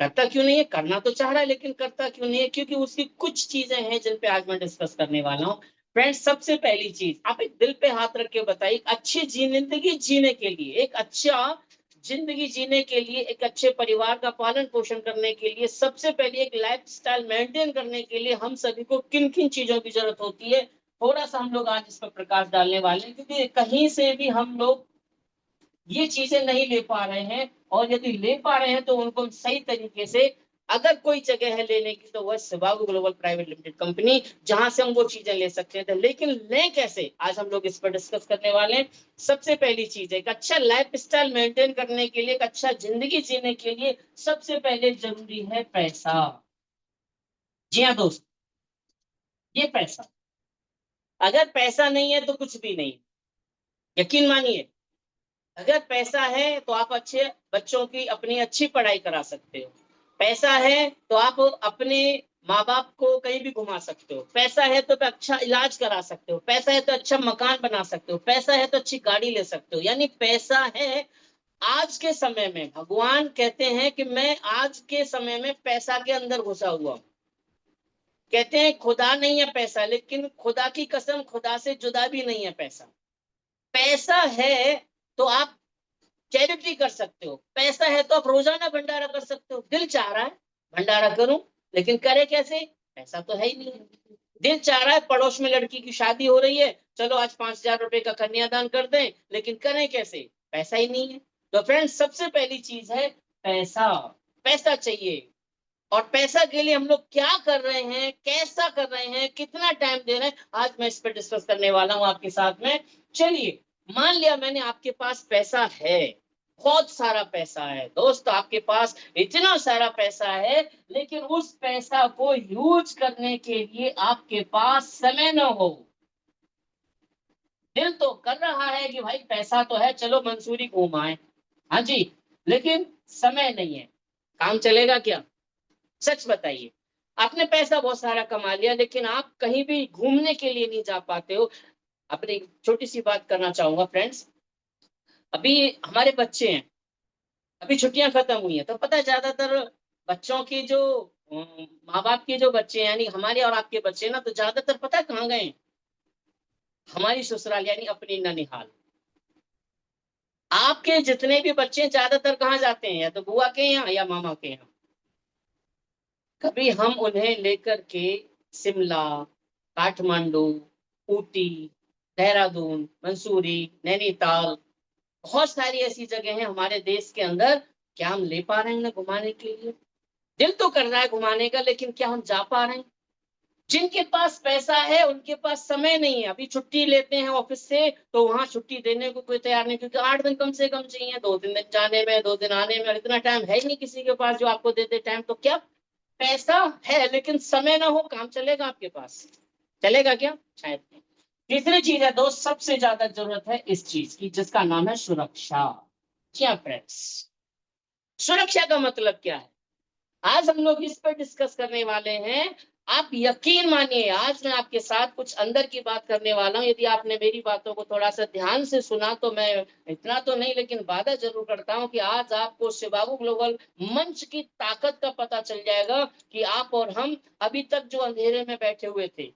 करता क्यों नहीं है? करना तो चाह रहा है लेकिन करता क्यों नहीं है? क्योंकि उसकी कुछ चीजें हैं जिन पे आज मैं डिस्कस करने वाला हूँ। फ्रेंड्स, सबसे पहली चीज, आप एक दिल पे हाथ रख के बताइए, एक अच्छी जिंदगी जीने के लिए, एक अच्छा जिंदगी जीने के लिए, एक अच्छे परिवार का पालन पोषण करने के लिए, सबसे पहले एक लाइफस्टाइल मेंटेन करने के लिए हम सभी को किन किन चीजों की जरूरत होती है? थोड़ा सा हम लोग आज इस पर प्रकाश डालने वाले हैं, क्योंकि कहीं से भी हम लोग ये चीजें नहीं ले पा रहे हैं, और यदि ले पा रहे हैं तो उनको हम सही तरीके से, अगर कोई जगह है लेने की तो वह शिवागो ग्लोबल प्राइवेट लिमिटेड कंपनी, जहां से हम वो चीजें ले सकते थे। लेकिन लें कैसे, आज हम लोग इस पर डिस्कस करने वाले हैं। सबसे पहली चीज है, एक अच्छा लाइफ स्टाइल मेंटेन करने के लिए, एक अच्छा जिंदगी जीने के लिए सबसे पहले जरूरी है पैसा। जी हाँ दोस्त, ये पैसा, अगर पैसा नहीं है तो कुछ भी नहीं। यकीन मानिए, अगर पैसा है तो आप अच्छे बच्चों की अपनी अच्छी पढ़ाई करा सकते हो। पैसा है तो आप अपने माँ बाप को कहीं भी घुमा सकते हो। पैसा है तो अच्छा इलाज करा सकते हो। पैसा है तो अच्छा मकान बना सकते हो। पैसा है तो अच्छी गाड़ी ले सकते हो। यानी पैसा है। आज के समय में भगवान कहते हैं कि मैं आज के समय में पैसा के अंदर घुसा हुआ हूं। कहते हैं खुदा नहीं है पैसा, लेकिन खुदा की कसम खुदा से जुदा भी नहीं है पैसा। पैसा है तो आप चैरिटी कर सकते हो। पैसा है तो आप रोजाना भंडारा कर सकते हो। दिल चाह रहा है भंडारा करूं, लेकिन करे कैसे, पैसा तो है ही नहीं। दिल चाह रहा है पड़ोस में लड़की की शादी हो रही है, चलो आज 5,000 रुपए का कन्यादान कर दें, लेकिन करें कैसे, पैसा ही नहीं है। तो फ्रेंड्स, सबसे पहली चीज है पैसा। पैसा चाहिए। और पैसा के लिए हम लोग क्या कर रहे हैं, कैसा कर रहे हैं, कितना टाइम दे रहे हैं, आज मैं इस पर डिस्कस करने वाला हूं आपके साथ में। चलिए, मान लिया मैंने आपके पास पैसा है, बहुत सारा पैसा है दोस्त, आपके पास इतना सारा पैसा है, लेकिन उस पैसा को यूज करने के लिए आपके पास समय न हो। दिल तो कर रहा है कि भाई पैसा तो है, चलो मंसूरी घूम आए, हाँ जी, लेकिन समय नहीं है। काम चलेगा क्या? सच बताइए। आपने पैसा बहुत सारा कमा लिया, लेकिन आप कहीं भी घूमने के लिए नहीं जा पाते हो। अपनी एक छोटी सी बात करना चाहूंगा फ्रेंड्स। अभी हमारे बच्चे हैं, अभी छुट्टियां खत्म हुई हैं, तो पता है ज्यादातर बच्चों की जो माँ बाप के जो बच्चे हैं, यानी हमारे और आपके बच्चे ना, तो ज्यादातर पता है कहाँ गए हैं? हमारी ससुराल, यानी अपनी ननिहाल। आपके जितने भी बच्चे हैं, ज्यादातर कहाँ जाते हैं? या तो बुआ के यहाँ या मामा के यहाँ। कभी हम उन्हें लेकर के शिमला, काठमांडू, ऊटी, देहरादून, मंसूरी, नैनीताल, बहुत सारी ऐसी जगह हैं हमारे देश के अंदर, क्या हम ले पा रहे हैं उन्हें घुमाने के लिए? दिल तो कर रहा है घुमाने का, लेकिन क्या हम जा पा रहे हैं? जिनके पास पैसा है उनके पास समय नहीं है। अभी छुट्टी लेते हैं ऑफिस से, तो वहां छुट्टी देने को कोई तैयार नहीं, क्योंकि 8 दिन कम से कम चाहिए, 2 दिन जाने में, 2 दिन आने में, और इतना टाइम है ही नहीं किसी के पास जो आपको दे दे टाइम। तो क्या पैसा है लेकिन समय ना हो, काम चलेगा आपके पास? चलेगा क्या? शायद नहीं। तीसरी चीज है दोस्त, सबसे ज्यादा जरूरत है इस चीज की, जिसका नाम है सुरक्षा। क्या फ्रेंड्स, सुरक्षा का मतलब क्या है? आज हम लोग इस पर डिस्कस करने वाले हैं। आप यकीन मानिए, आज मैं आपके साथ कुछ अंदर की बात करने वाला हूं। यदि आपने मेरी बातों को थोड़ा सा ध्यान से सुना, तो मैं इतना तो नहीं, लेकिन वादा जरूर करता हूं कि आज आपको शिवागो ग्लोबल मंच की ताकत का पता चल जाएगा कि आप और हम अभी तक जो अंधेरे में बैठे हुए थे।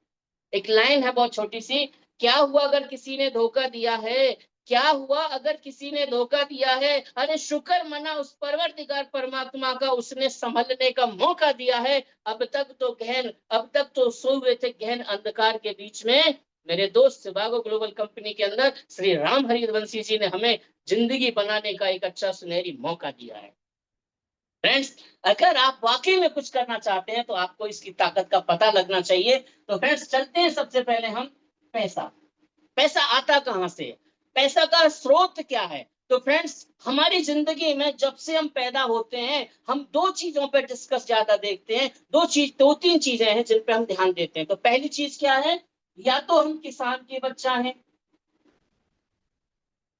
एक लाइन है बहुत छोटी सी, क्या हुआ अगर किसी ने धोखा दिया है, क्या हुआ अगर किसी ने धोखा दिया है, अरे शुक्र मना उस परवरदिगार परमात्मा का, उसने संभलने का मौका दिया है। अब तक तो सोए हुए थे गहन अंधकार के बीच में। मेरे दोस्त, शिवागो ग्लोबल कंपनी के अंदर श्री राम हरिवंशी जी ने हमें जिंदगी बनाने का एक अच्छा सुनहरी मौका दिया है। फ्रेंड्स, अगर आप वाकई में कुछ करना चाहते हैं तो आपको इसकी ताकत का पता लगना चाहिए। तो फ्रेंड्स, चलते हैं सबसे पहले हम पैसा। पैसा आता कहां से है? पैसा का स्रोत क्या है? तो फ्रेंड्स, हमारी जिंदगी में जब से हम पैदा होते हैं, हम दो चीजों पर डिस्कस ज्यादा देखते हैं। दो तीन चीजें हैं जिन पे हम ध्यान देते हैं। तो पहली चीज क्या है? या तो हम किसान के बच्चा हैं,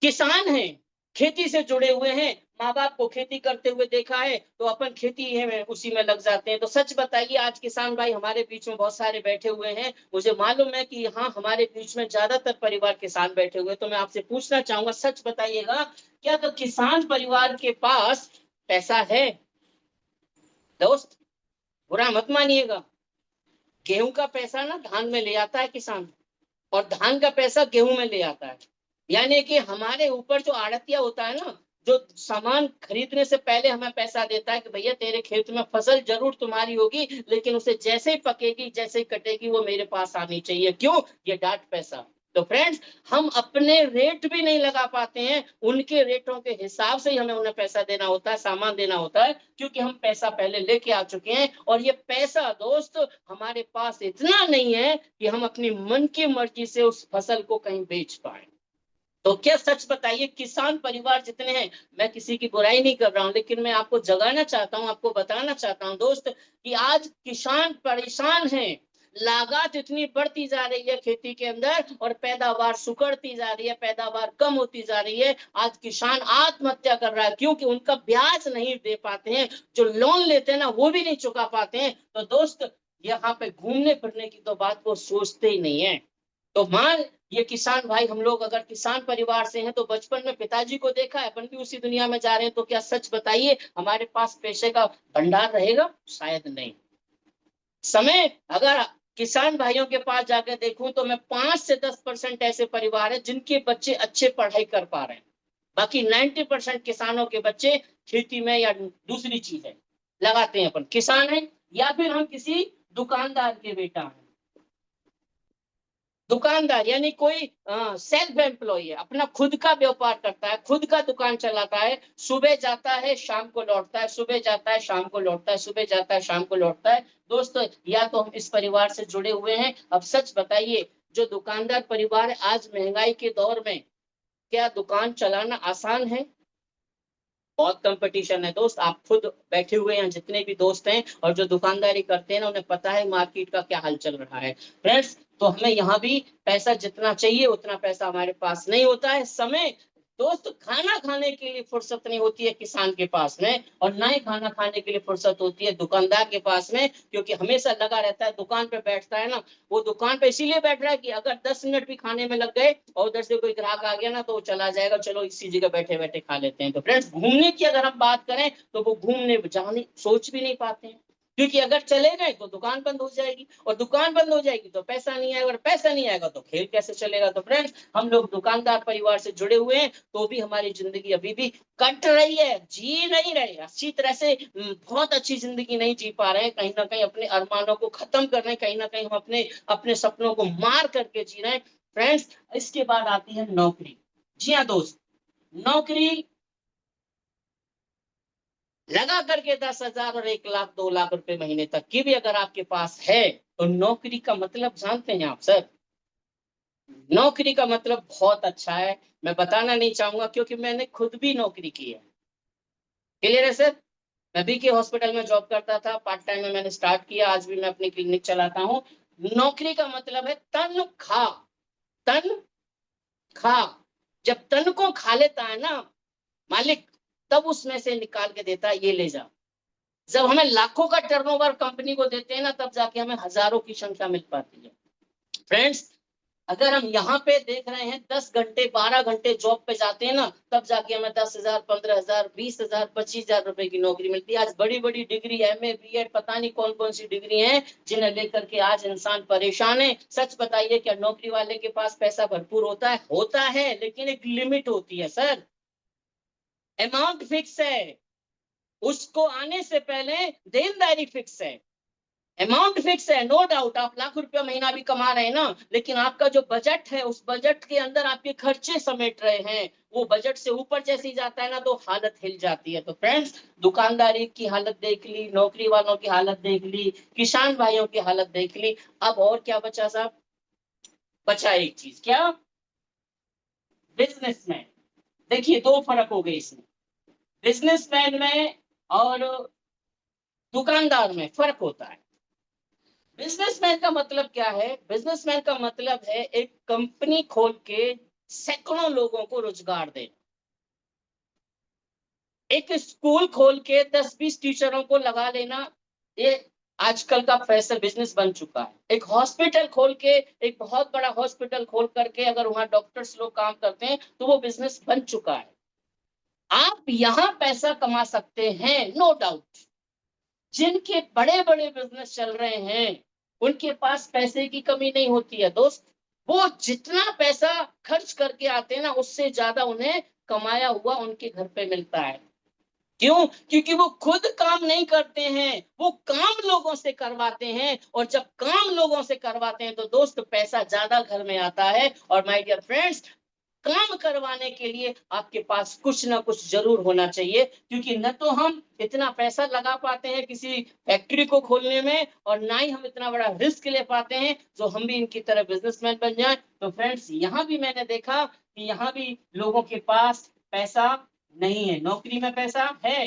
किसान हैं, खेती से जुड़े हुए हैं, माँ बाप को खेती करते हुए देखा है, तो अपन खेती है उसी में लग जाते हैं। तो सच बताइए, आज किसान भाई हमारे बीच में बहुत सारे बैठे हुए हैं। मुझे मालूम है कि हाँ, हमारे बीच में ज्यादातर परिवार किसान बैठे हुए हैं। तो मैं आपसे पूछना चाहूंगा, सच बताइएगा, क्या तो किसान परिवार के पास पैसा है? दोस्त, बुरा मत मानिएगा, गेहूं का पैसा ना धान में ले आता है किसान, और धान का पैसा गेहूं में ले आता है। यानी कि हमारे ऊपर जो आड़तिया होता है ना, जो सामान खरीदने से पहले हमें पैसा देता है कि भैया तेरे खेत में फसल जरूर तुम्हारी होगी, लेकिन उसे जैसे ही पकेगी, जैसे ही कटेगी, वो मेरे पास आनी चाहिए। क्यों? ये डांट पैसा। तो फ्रेंड्स, हम अपने रेट भी नहीं लगा पाते हैं, उनके रेटों के हिसाब से ही हमें उन्हें पैसा देना होता है, सामान देना होता है, क्योंकि हम पैसा पहले लेके आ चुके हैं। और ये पैसा दोस्त हमारे पास इतना नहीं है कि हम अपनी मन की मर्जी से उस फसल को कहीं बेच पाए। तो क्या सच बताइए, किसान परिवार जितने हैं, मैं किसी की बुराई नहीं कर रहा हूं, लेकिन मैं आपको जगाना चाहता हूं, आपको बताना चाहता हूं दोस्त, कि आज किसान परेशान हैं। लागत इतनी बढ़ती जा रही है खेती के अंदर, और पैदावार सुकड़ती जा रही है, पैदावार कम होती जा रही है। आज किसान आत्महत्या कर रहा है, क्योंकि उनका ब्याज नहीं दे पाते हैं, जो लोन लेते हैं ना वो भी नहीं चुका पाते हैं। तो दोस्त, यहाँ पे घूमने फिरने की तो बात वो सोचते ही नहीं है। तो मान, ये किसान भाई, हम लोग अगर किसान परिवार से हैं तो बचपन में पिताजी को देखा है, अपन भी उसी दुनिया में जा रहे हैं, तो क्या सच बताइए हमारे पास पैसे का भंडार रहेगा? शायद नहीं। समय अगर किसान भाइयों के पास जाकर देखूं तो मैं 5 से 10% ऐसे परिवार है जिनके बच्चे अच्छे पढ़ाई कर पा रहे हैं। बाकी 90% किसानों के बच्चे खेती में या दूसरी चीज है लगाते हैं, अपन किसान है, या फिर हम किसी दुकानदार के बेटा हैं। दुकानदार यानी कोई सेल्फ एम्प्लॉय है, अपना खुद का व्यापार करता है, खुद का दुकान चलाता है, सुबह जाता है शाम को लौटता है, सुबह जाता है शाम को लौटता है, सुबह जाता है शाम को लौटता है। दोस्तों, या तो हम इस परिवार से जुड़े हुए हैं। अब सच बताइए, जो दुकानदार परिवार है, आज महंगाई के दौर में क्या दुकान चलाना आसान है? बहुत कंपटीशन है दोस्त। आप खुद बैठे हुए हैं, जितने भी दोस्त हैं और जो दुकानदारी करते हैं ना, उन्हें पता है मार्केट का क्या हाल चल रहा है। फ्रेंड्स, तो हमें यहाँ भी पैसा जितना चाहिए उतना पैसा हमारे पास नहीं होता है। समय दोस्त, खाना खाने के लिए फुर्सत नहीं होती है किसान के पास में, और ना ही खाना खाने के लिए फुर्सत होती है दुकानदार के पास में, क्योंकि हमेशा लगा रहता है, दुकान पे बैठता है ना, वो दुकान पे इसीलिए बैठ रहा है कि अगर 10 मिनट भी खाने में लग गए और उधर से कोई ग्राहक आ गया ना, तो वो चला जाएगा, चलो इसी जगह बैठे बैठे खा लेते हैं। तो फ्रेंड्स, घूमने की अगर हम बात करें तो वो घूमने जाने सोच भी नहीं पाते हैं, क्योंकि अगर चले गए तो दुकान बंद हो जाएगी, और दुकान बंद हो जाएगी तो पैसा नहीं आएगा, और पैसा नहीं आएगा तो खेल कैसे चलेगा? तो फ्रेंड्स, हम लोग दुकानदार परिवार से जुड़े हुए हैं, तो भी हमारी जिंदगी अभी भी कट रही है, जी नहीं रहे अच्छी तरह से। बहुत अच्छी जिंदगी नहीं जी पा रहे हैं, कहीं ना कहीं अपने अरमानों को खत्म कर रहे हैं, कहीं ना कहीं हम अपने अपने सपनों को मार करके जी रहे हैं। फ्रेंड्स, इसके बाद आती है नौकरी। जी हाँ दोस्त, नौकरी लगा करके 10,000 और 1 लाख 2 लाख रुपए महीने तक की भी अगर आपके पास है, तो नौकरी का मतलब जानते हैं आप सर? नौकरी का मतलब बहुत अच्छा है। मैं बताना नहीं चाहूंगा, क्योंकि मैंने खुद भी नौकरी की है। क्लियर है सर? मैं भी के हॉस्पिटल में जॉब करता था, पार्ट टाइम में मैंने स्टार्ट किया, आज भी मैं अपनी क्लिनिक चलाता हूँ। नौकरी का मतलब है तनख्वाह। तनख्वाह, जब तन को खा लेता है ना मालिक, तब उसमें से निकाल के देता है, ये ले जा। जब हमें लाखों का टर्नओवर कंपनी को देते हैं ना, तब जाके हमें हजारों की संख्या मिल पाती है। फ्रेंड्स, अगर हम यहाँ पे देख रहे हैं 10 घंटे 12 घंटे जॉब पे जाते हैं ना, तब जाके हमें 10,000 15,000 20,000 25,000 रुपए की नौकरी मिलती है। आज बड़ी बड़ी डिग्री, एमए बीएड, पता नहीं कौन कौन सी डिग्री हैं, जिन्हें लेकर के आज इंसान परेशान है। सच बताइए, क्या नौकरी वाले के पास पैसा भरपूर होता है? होता है, लेकिन एक लिमिट होती है सर। अमाउंट फिक्स है, उसको आने से पहले देनदारी फिक्स है। अमाउंट फिक्स है, नो डाउट। आप लाख रुपया महीना भी कमा रहे हैं ना, लेकिन आपका जो बजट है, उस बजट के अंदर आपके खर्चे समेट रहे हैं। वो बजट से ऊपर जैसे ही जाता है ना, तो हालत हिल जाती है। तो फ्रेंड्स, दुकानदारी की हालत देख ली, नौकरी वालों की हालत देख ली, किसान भाइयों की हालत देख ली, अब और क्या बचा साहब? बचा एक चीज, क्या? बिजनेसमैन। देखिए, दो फर्क हो गए इसमें, बिजनेसमैन में और दुकानदार में फर्क होता है। बिजनेसमैन का मतलब क्या है? बिजनेसमैन का मतलब है एक कंपनी खोल के सैकड़ों लोगों को रोजगार देना, एक स्कूल खोल के 10-20 टीचरों को लगा लेना, ये आजकल का फैशन बिजनेस बन चुका है। एक हॉस्पिटल खोल के, एक बहुत बड़ा हॉस्पिटल खोल करके अगर वहां डॉक्टर्स लोग काम करते हैं, तो वो बिजनेस बन चुका है। आप यहाँ पैसा कमा सकते हैं, नो डाउट। जिनके बड़े बड़े बिजनेस चल रहे हैं, उनके पास पैसे की कमी नहीं होती है दोस्त। वो जितना पैसा खर्च करके आते हैं ना, उससे ज्यादा उन्हें कमाया हुआ उनके घर पे मिलता है। क्यों? क्योंकि वो खुद काम नहीं करते हैं, वो काम लोगों से करवाते हैं, और जब काम लोगों से करवाते हैं तो दोस्त पैसा ज्यादा घर में आता है। और माय डियर फ्रेंड्स, काम करवाने के लिए आपके पास कुछ ना कुछ जरूर होना चाहिए, क्योंकि न तो हम इतना पैसा लगा पाते हैं किसी फैक्ट्री को खोलने में, और ना ही हम इतना बड़ा रिस्क ले पाते हैं जो हम भी इनकी तरह बिजनेसमैन बन जाएं। तो फ्रेंड्स, यहाँ भी मैंने देखा कि यहाँ भी लोगों के पास पैसा नहीं है। नौकरी में पैसा है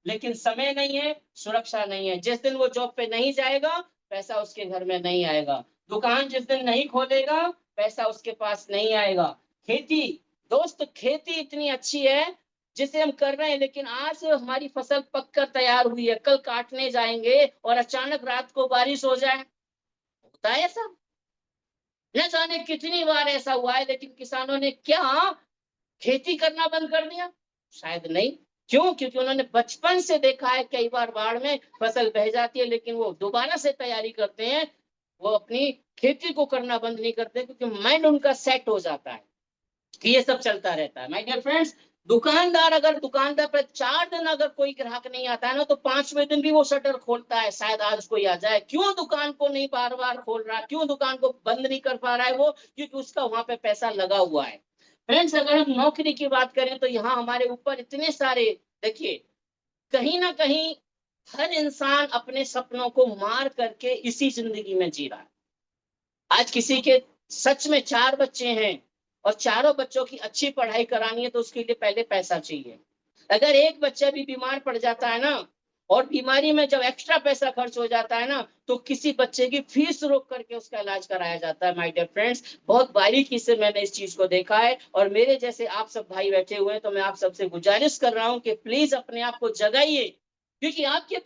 लेकिन समय नहीं है, सुरक्षा नहीं है। जिस दिन वो जॉब पे नहीं जाएगा, पैसा उसके घर में नहीं आएगा। दुकान जिस दिन नहीं खोलेगा, पैसा उसके पास नहीं आएगा। खेती, दोस्त खेती इतनी अच्छी है जिसे हम कर रहे हैं, लेकिन आज हमारी फसल पक कर तैयार हुई है, कल काटने जाएंगे और अचानक रात को बारिश हो जाए। होता है ऐसा, न जाने कितनी बार ऐसा हुआ है, लेकिन किसानों ने क्या खेती करना बंद कर दिया? शायद नहीं। क्यों? क्योंकि उन्होंने बचपन से देखा है कई बार बाढ़ में फसल बह जाती है, लेकिन वो दोबारा से तैयारी करते हैं। वो अपनी खेती को करना बंद नहीं करते, क्योंकि माइंड उनका सेट हो जाता है कि ये सब चलता रहता है। माय डियर फ्रेंड्स, दुकानदार पर 4 दिन अगर कोई ग्राहक नहीं आता है ना, तो 5वें दिन भी वो शटर खोलता है, शायद आज कोई आ जाए। क्यों दुकान को नहीं बार बार खोल रहा, क्यों दुकान को बंद नहीं कर पा रहा है वो? क्योंकि उसका वहां पे पैसा लगा हुआ है। फ्रेंड्स, अगर हम नौकरी की बात करें तो यहाँ हमारे ऊपर इतने सारे, देखिए, कहीं ना कहीं हर इंसान अपने सपनों को मार करके इसी जिंदगी में जी रहा है। आज किसी के सच में 4 बच्चे हैं और चारों बच्चों की अच्छी पढ़ाई करानी है, तो उसके लिए पहले पैसा चाहिए। अगर एक बच्चा भी बीमार पड़ जाता है ना, और बीमारी में जब एक्स्ट्रा पैसा खर्च हो जाता है ना, तो किसी बच्चे की फीस रोक करके उसका इलाज कराया जाता है। माय डियर फ्रेंड्स, बहुत बारीकी से मैंने इस चीज को देखा है, और मेरे जैसे आप सब भाई बैठे हुए हैं, तो मैं आप सबसे गुजारिश कर रहा हूं कि प्लीज अपने आप को जगाइए। क्योंकि आपके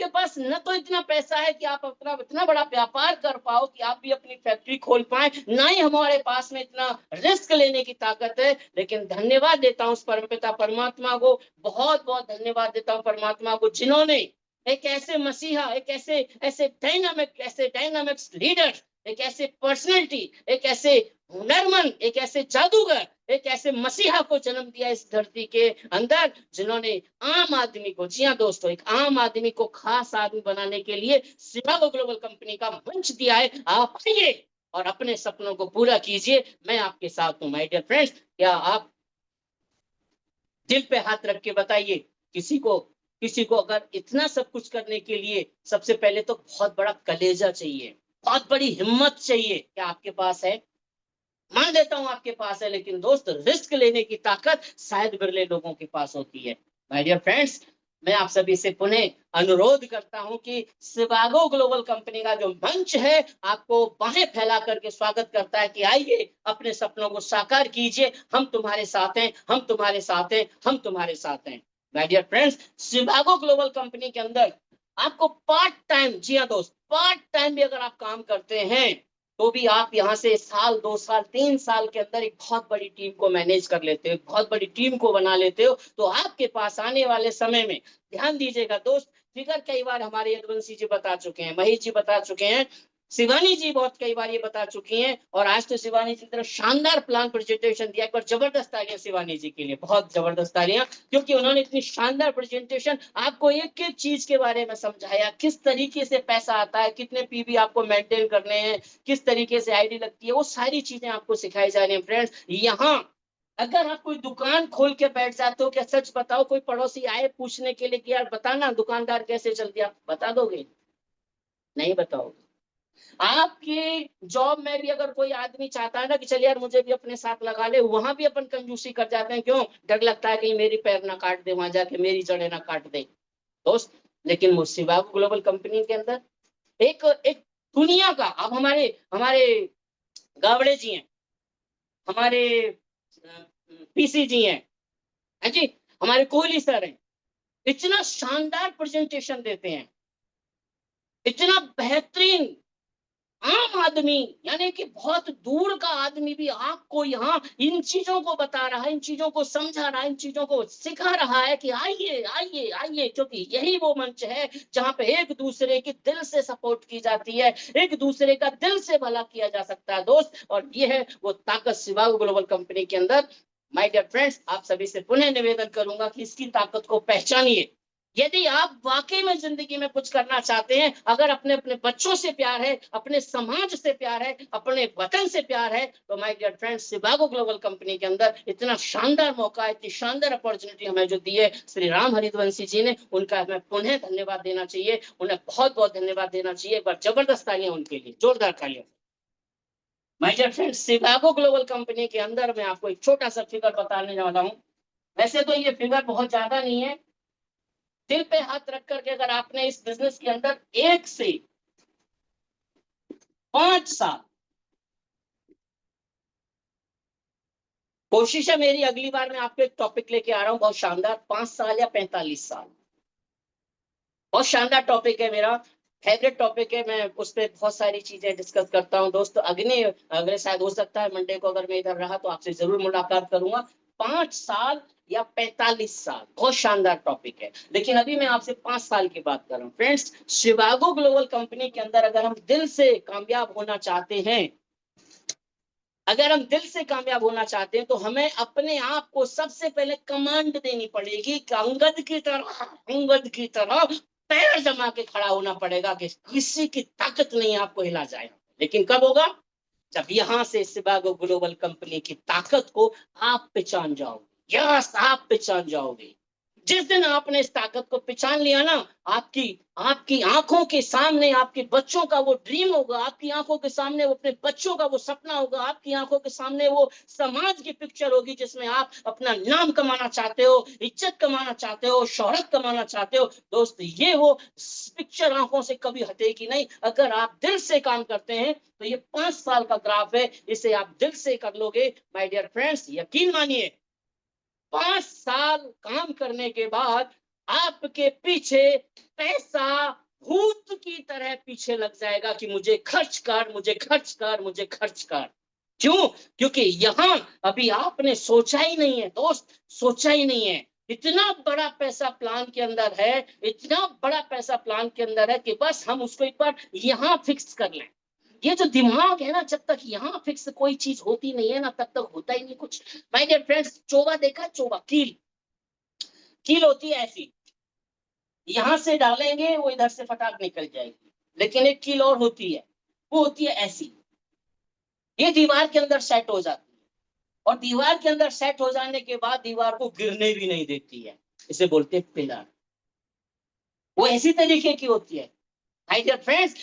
पास न तो इतना पैसा है कि आप अपना इतना बड़ा व्यापार कर पाओ कि आप भी अपनी फैक्ट्री खोल पाए, ना ही हमारे पास में इतना रिस्क लेने की ताकत है। लेकिन धन्यवाद देता हूँ उस परमपिता परमात्मा को, बहुत बहुत धन्यवाद देता हूँ परमात्मा को, जिन्होंने एक ऐसे मसीहा, एक ऐसे ऐसे डायनामिक्स लीडर, एक ऐसे पर्सनैलिटी, एक ऐसे हुनरमंद, एक ऐसे जादूगर, एक ऐसे मसीहा को जन्म दिया इस धरती के अंदर, जिन्होंने आम आदमी को, जी हाँ दोस्तों, एक आम आदमी को खास आदमी बनाने के लिए शिवागो ग्लोबल कंपनी का मंच दिया है। आप आइए और अपने सपनों को पूरा कीजिए। मैं आपके साथ हूँ। माय डियर फ्रेंड्स, क्या आप दिल पे हाथ रख के बताइए, किसी को अगर इतना सब कुछ करने के लिए सबसे पहले तो बहुत बड़ा कलेजा चाहिए, बहुत बड़ी हिम्मत चाहिए, क्या आपके पास है? मान लेता हूं आपके पास है, लेकिन दोस्त, रिस्क लेने की ताकत शायद बिरले लोगों के पास होती है। माय डियर फ्रेंड्स, मैं आप सभी से पुनः अनुरोध करता हूं कि शिवागो ग्लोबल कंपनी का जो मंच है आपको बाहें फैला करके स्वागत करता है कि आइए, अपने सपनों को साकार कीजिए। हम तुम्हारे साथ हैं, हम तुम्हारे साथ हैं, हम तुम्हारे साथ हैं। My dear friends, Shivago global company के अंदर आपको पार्ट टाइम, जी हाँ दोस्त, पार्ट टाइम भी अगर आप काम करते हैं, तो भी आप यहाँ से साल, 2 साल, 3 साल के अंदर एक बहुत बड़ी टीम को मैनेज कर लेते हो, बहुत बड़ी टीम को बना लेते हो। तो आपके पास आने वाले समय में, ध्यान दीजिएगा दोस्त, फिगर कई बार हमारे यदुवंशी जी बता चुके हैं, महेश जी बता चुके हैं, शिवानी जी बहुत कई बार ये बता चुकी हैं, और आज तो शिवानी जी की तरफ शानदार प्लान प्रेजेंटेशन दिया। एक बार जबरदस्त तालियां शिवानी जी के लिए, बहुत जबरदस्त तालियां, क्योंकि उन्होंने इतनी शानदार प्रेजेंटेशन आपको एक एक चीज के बारे में समझाया, किस तरीके से पैसा आता है, कितने पीवी आपको मेंटेन करने हैं, किस तरीके से आईडी लगती है, वो सारी चीजें आपको सिखाई जा रही है। फ्रेंड्स, यहाँ अगर आप कोई दुकान खोल के बैठ जाते हो, क्या सच बताओ, कोई पड़ोसी आए पूछने के लिए कि यार बताना दुकानदार कैसे चलती है, आप बता दोगे? नहीं बताओगे। आपकी जॉब में भी अगर कोई आदमी चाहता है ना कि चल यार मुझे भी अपने साथ लगा ले, वहां भी अपन कंजूसी कर जाते हैं। क्यों? डर लगता है कहीं मेरी पैर ना काट दे, वहां जाके मेरी जड़ें ना काट दे दोस्त। लेकिन मुझसे ग्लोबल कंपनी के अंदर एक एक दुनिया का, अब हमारे हमारे गावड़े जी हैं, हमारे पीसी जी हैं, है जी, हमारे कोहली सर हैं, इतना शानदार प्रेजेंटेशन देते हैं, इतना बेहतरीन। आम आदमी, यानी कि बहुत दूर का आदमी भी आपको यहाँ इन चीजों को बता रहा है, इन चीजों को समझा रहा है, इन चीजों को सिखा रहा है कि आइए आइए आइए, क्योंकि यही वो मंच है जहाँ पे एक दूसरे की दिल से सपोर्ट की जाती है, एक दूसरे का दिल से भला किया जा सकता है दोस्त। और ये है वो ताकत शिवागो ग्लोबल कंपनी के अंदर। माय डियर फ्रेंड्स, आप सभी से पुनः निवेदन करूंगा कि इसकी ताकत को पहचानिए। यदि आप वाकई में जिंदगी में कुछ करना चाहते हैं, अगर अपने अपने बच्चों से प्यार है, अपने समाज से प्यार है, अपने वतन से प्यार है, तो my dear friends, Sibago global company के अंदर इतना शानदार मौका, इतनी शानदार अपॉर्चुनिटी हमें जो दी है श्री राम हरिवंशी जी ने, उनका हमें पुनः धन्यवाद देना चाहिए। उन्हें बहुत बहुत धन्यवाद देना चाहिए। एक बार जबरदस्त तालियां उनके लिए, जोरदार तालियां। My dear friends, Sibago global company के अंदर मैं आपको एक छोटा सा फिगर बताने वाला हूँ। वैसे तो ये फिगर बहुत ज्यादा नहीं है। दिल पे हाथ रख करके अगर आपने इस बिजनेस के अंदर 1 से 5 साल, कोशिश है मेरी अगली बार मैं आपको एक टॉपिक लेके आ रहा हूं बहुत शानदार, 5 साल या 45 साल। बहुत शानदार टॉपिक है, मेरा फेवरेट टॉपिक है। मैं उस पर बहुत सारी चीजें डिस्कस करता हूँ दोस्तों। अगले शायद हो सकता है मंडे को अगर मैं इधर रहा तो आपसे जरूर मुलाकात करूंगा। 5 साल या 45 साल, बहुत शानदार टॉपिक है। लेकिन अभी मैं आपसे 5 साल की बात कर रहा हूँ। फ्रेंड्स, शिवागो ग्लोबल कंपनी के अंदर अगर हम दिल से कामयाब होना चाहते हैं, अगर हम दिल से कामयाब होना चाहते हैं, तो हमें अपने आप को सबसे पहले कमांड देनी पड़ेगी कि अंगद की तरह पैर जमा के खड़ा होना पड़ेगा कि किसी की ताकत नहीं आपको हिला जाए। लेकिन कब होगा? जब यहां से सिबागो ग्लोबल कंपनी की ताकत को आप पहचान जाओगे। यस, आप पहचान जाओगे। जिस दिन आपने इस ताकत को पहचान लिया ना, आपकी आपकी आंखों के सामने आपके बच्चों का वो ड्रीम होगा, आपकी आंखों के सामने वो अपने बच्चों का वो सपना होगा, आपकी आंखों के सामने वो समाज की पिक्चर होगी जिसमें आप अपना नाम कमाना चाहते हो, इज्जत कमाना चाहते हो, शोहरत कमाना चाहते हो। दोस्त, ये वो पिक्चर आंखों से कभी हटेगी नहीं। अगर आप दिल से काम करते हैं तो ये 5 साल का ग्राफ है, इसे आप दिल से कर लोगे। माय डियर फ्रेंड्स, यकीन मानिए, 5 साल काम करने के बाद आपके पीछे पैसा भूत की तरह पीछे लग जाएगा कि मुझे खर्च कर, मुझे खर्च कर, मुझे खर्च कर। क्यों? क्योंकि यहां अभी आपने सोचा ही नहीं है दोस्त, सोचा ही नहीं है। इतना बड़ा पैसा प्लान के अंदर है, इतना बड़ा पैसा प्लान के अंदर है कि बस हम उसको एक बार यहां फिक्स कर लें। ये जो दिमाग है ना, जब तक यहाँ फिक्स कोई चीज होती नहीं है ना, तब तक होता ही नहीं कुछ। माय डियर फ्रेंड्स, चोगा देखा? चोगा, कील, कील होती है ऐसी, यहां से डालेंगे वो इधर से फटाक निकल जाएगी। लेकिन एक कील और होती है, वो होती है ऐसी, ये दीवार के अंदर सेट हो जाती है। और दीवार के अंदर सेट हो जाने के बाद दीवार को गिरने भी नहीं देती है। इसे बोलते हैं पिलर। वो ऐसी तरीके की होती है। माय डियर फ्रेंड्स,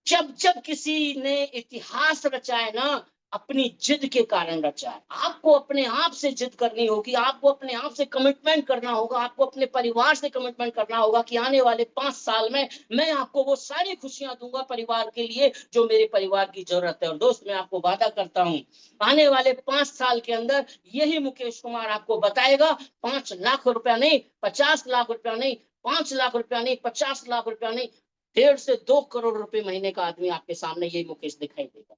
जब जब किसी ने इतिहास रचा है ना, अपनी जिद के कारण रचा है। आपको अपने आप से जिद करनी होगी, आपको अपने आप से कमिटमेंट करना होगा, आपको अपने परिवार से कमिटमेंट करना होगा कि आने वाले 5 साल में मैं आपको वो सारी खुशियां दूंगा परिवार के लिए जो मेरे परिवार की जरूरत है। और दोस्त, मैं आपको वादा करता हूं, आने वाले 5 साल के अंदर यही मुकेश कुमार आपको बताएगा। 5 लाख रुपया नहीं, 50 लाख रुपया नहीं, 5 लाख रुपया नहीं, 50 लाख रुपया नहीं, 1.5 से 2 करोड़ रुपए महीने का आदमी आपके सामने यही मुकेश दिखाई देगा।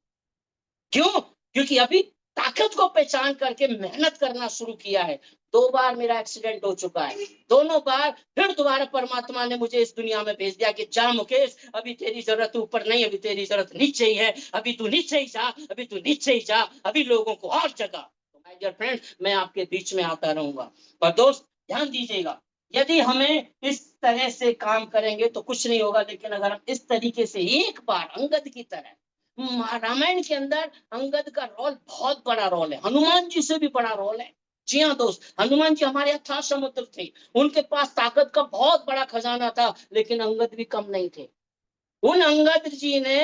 क्यों? क्योंकि अभी ताकत को पहचान करके मेहनत करना शुरू किया है। 2 बार मेरा एक्सीडेंट हो चुका है, दोनों बार फिर दोबारा परमात्मा ने मुझे इस दुनिया में भेज दिया कि जा मुकेश, अभी तेरी जरूरत ऊपर नहीं, अभी तेरी जरूरत नीचे ही है, अभी तू नीचे ही जा, अभी तू नीचे ही जा, अभी लोगों को और जगह। तो माय डियर फ्रेंड, मैं आपके बीच में आता रहूंगा। पर दोस्त, ध्यान दीजिएगा, यदि हमें इस तरह से काम करेंगे तो कुछ नहीं होगा। लेकिन अगर हम इस तरीके से एक बार अंगद की तरह, रामायण के अंदर अंगद का रोल बहुत बड़ा रोल है, हनुमान जी से भी बड़ा रोल है। जी हाँ दोस्त, हनुमान जी हमारे अथाह समुद्र थे, उनके पास ताकत का बहुत बड़ा खजाना था, लेकिन अंगद भी कम नहीं थे। उन अंगद जी ने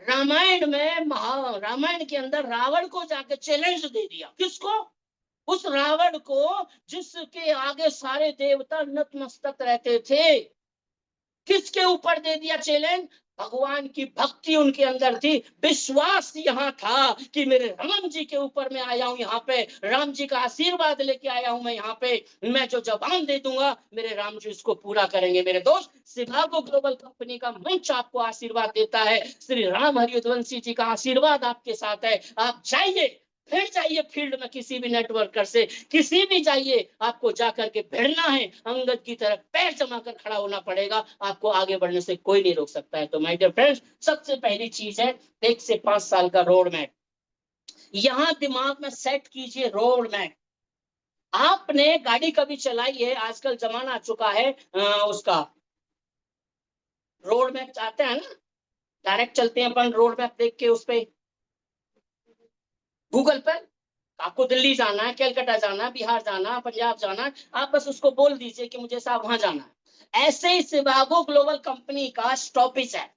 रामायण में रामायण के अंदर रावण को जाके चैलेंज दे दिया। किसको? उस रावण को जिसके आगे सारे देवता नतमस्तक रहते थे। किसके ऊपर दे दिया चैलेंज? भगवान की भक्ति उनके अंदर थी, विश्वास यहाँ था कि मेरे राम जी के ऊपर मैं आया हूं, यहाँ पे राम जी का आशीर्वाद लेके आया हूं मैं यहाँ पे, मैं जो जबान दे दूंगा मेरे राम जी उसको पूरा करेंगे। मेरे दोस्त, सिबागो ग्लोबल कंपनी का मंच आपको आशीर्वाद देता है, श्री राम हरिवंशी जी का आशीर्वाद आपके साथ है। आप जाइए, फिर जाइए फील्ड में, किसी भी नेटवर्कर से, किसी भी जाइए, आपको जाकर के भिड़ना है, अंगद की तरफ पैर जमा कर खड़ा होना पड़ेगा, आपको आगे बढ़ने से कोई नहीं रोक सकता है। तो माय डियर फ्रेंड्स, सबसे पहली चीज है 1 से 5 साल का रोड मैप। यहां दिमाग में सेट कीजिए रोड मैप। आपने गाड़ी कभी चलाई है? आजकल जमाना आ चुका है उसका रोड मैप आते हैं ना, डायरेक्ट चलते हैं अपन रोड मैप देख के उस पे गूगल पर। आपको दिल्ली जाना है, कलकत्ता जाना है, बिहार जाना है, पंजाब जाना है, आप बस उसको बोल दीजिए कि मुझे साहब वहां जाना है। ऐसे ही शिवागो ग्लोबल कंपनी का स्टॉपेज है।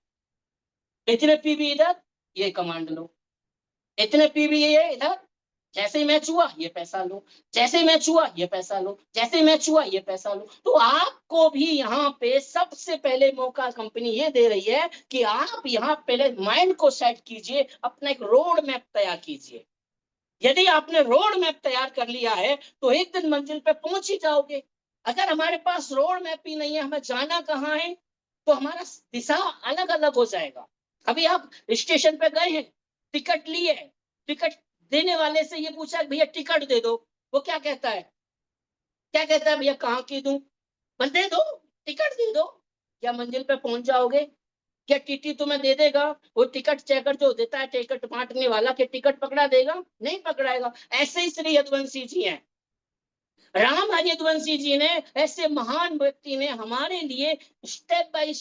इतने पीवी इधर, ये कमांड लो। इतने पीवी ये इधर, जैसे ही मैच हुआ ये पैसा लो, जैसे ही मैच हुआ ये पैसा लो, जैसे ही मैच हुआ ये पैसा लो। तो आपको भी यहाँ पे सबसे पहले मौका कंपनी ये दे रही है कि आप यहाँ पहले माइंड को सेट कीजिए, अपना एक रोड मैप तैयार कीजिए। यदि आपने रोड मैप तैयार कर लिया है तो एक दिन मंजिल पे पहुंच ही जाओगे। अगर हमारे पास रोड मैप ही नहीं है, हमें जाना कहाँ है, तो हमारा दिशा अलग अलग हो जाएगा। अभी आप स्टेशन पे गए हैं, टिकट लिए, टिकट देने वाले से ये पूछा भैया टिकट दे दो, वो क्या कहता है? क्या कहता है? भैया कहाँ की दूं? बस दे दो, टिकट दे दो। क्या मंजिल पे पहुंच जाओगे? क्या टीटी तुम्हें दे देगा? वो टिकट चेकर जो देता है, टिकट बांटने वाला, क्या टिकट पकड़ा देगा? नहीं पकड़ाएगा। ऐसे ही श्री यदुवंशी जी हैं, राम हरिवंशी जी ने, ऐसे महान व्यक्ति ने हमारे लिए स्टेप बाय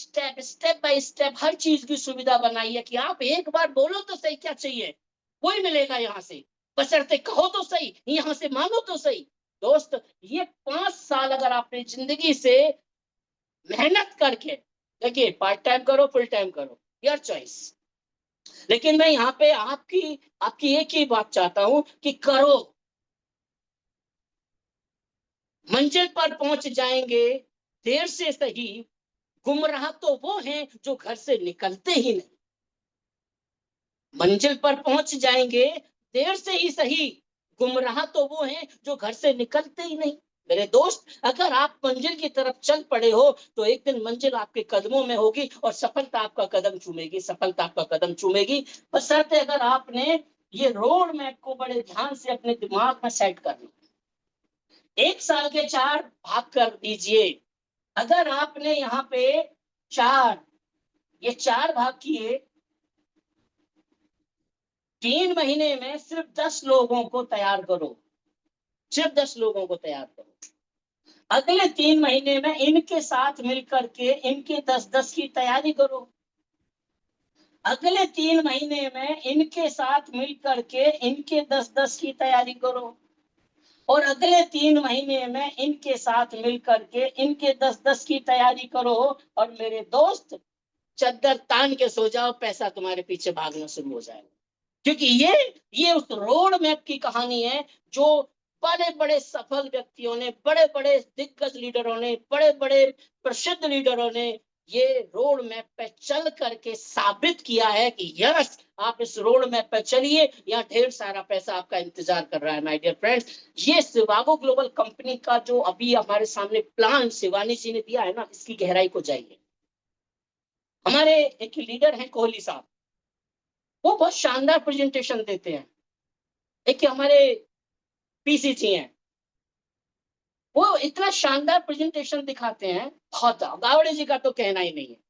स्टेप हर चीज की सुविधा बनाई है कि आप एक बार बोलो तो सही क्या चाहिए, कोई मिलेगा यहाँ से, बशर्ते कहो तो सही, यहाँ से मांगो तो सही। दोस्त, ये 5 साल अगर आपने जिंदगी से मेहनत करके, देखिए पार्ट टाइम करो फुल टाइम करो, योर चॉइस, लेकिन मैं यहाँ पे आपकी आपकी एक ही बात चाहता हूं कि करो। मंजिल पर पहुंच जाएंगे देर से सही, गुमराह तो वो हैं जो घर से निकलते ही नहीं। मंजिल पर पहुंच जाएंगे देर से ही सही, गुमराह तो वो हैं जो घर से निकलते ही नहीं। मेरे दोस्त, अगर आप मंजिल की तरफ चल पड़े हो तो एक दिन मंजिल आपके कदमों में होगी और सफलता आपका कदम चूमेगी, सफलता आपका कदम चूमेगी। बशर्ते अगर आपने ये रोड मैप को बड़े ध्यान से अपने दिमाग में सेट करना। 1 साल के 4 भाग कर दीजिए। अगर आपने यहाँ पे चार ये 4 भाग किए, 3 महीने में सिर्फ 10 लोगों को तैयार करो, सिर्फ 10 लोगों को तैयार करो। अगले 3 महीने में इनके साथ मिलकर के इनके 10-10 की तैयारी करो। अगले 3 महीने में इनके साथ मिलकर के इनके 10-10 की तैयारी करो। और अगले 3 महीने में इनके साथ मिलकर के इनके 10-10 की तैयारी करो। और मेरे दोस्त, चद्दर तान के सो जाओ, पैसा तुम्हारे पीछे भागना शुरू हो जाएगा। क्योंकि ये उस रोड मैप की कहानी है जो बड़े बड़े सफल व्यक्तियों ने, बड़े बड़े दिग्गज लीडरों ने, बड़े बड़े प्रसिद्ध लीडरों ने ये रोड मैप पे चल करके साबित किया है कि यस, आप इस रोड मैप पे चलिए, यहाँ ढेर सारा पैसा आपका इंतजार कर रहा है। माय डियर फ्रेंड्स, ये शिवागो ग्लोबल कंपनी का जो अभी हमारे सामने प्लान शिवानी जी ने दिया है ना, इसकी गहराई को जाइए। हमारे एक लीडर हैं कोहली साहब, वो बहुत शानदार प्रेजेंटेशन देते हैं। एक हमारे पीसी जी हैं, वो इतना शानदार प्रेजेंटेशन दिखाते हैं, बहुत। गावड़े जी का तो कहना ही नहीं है।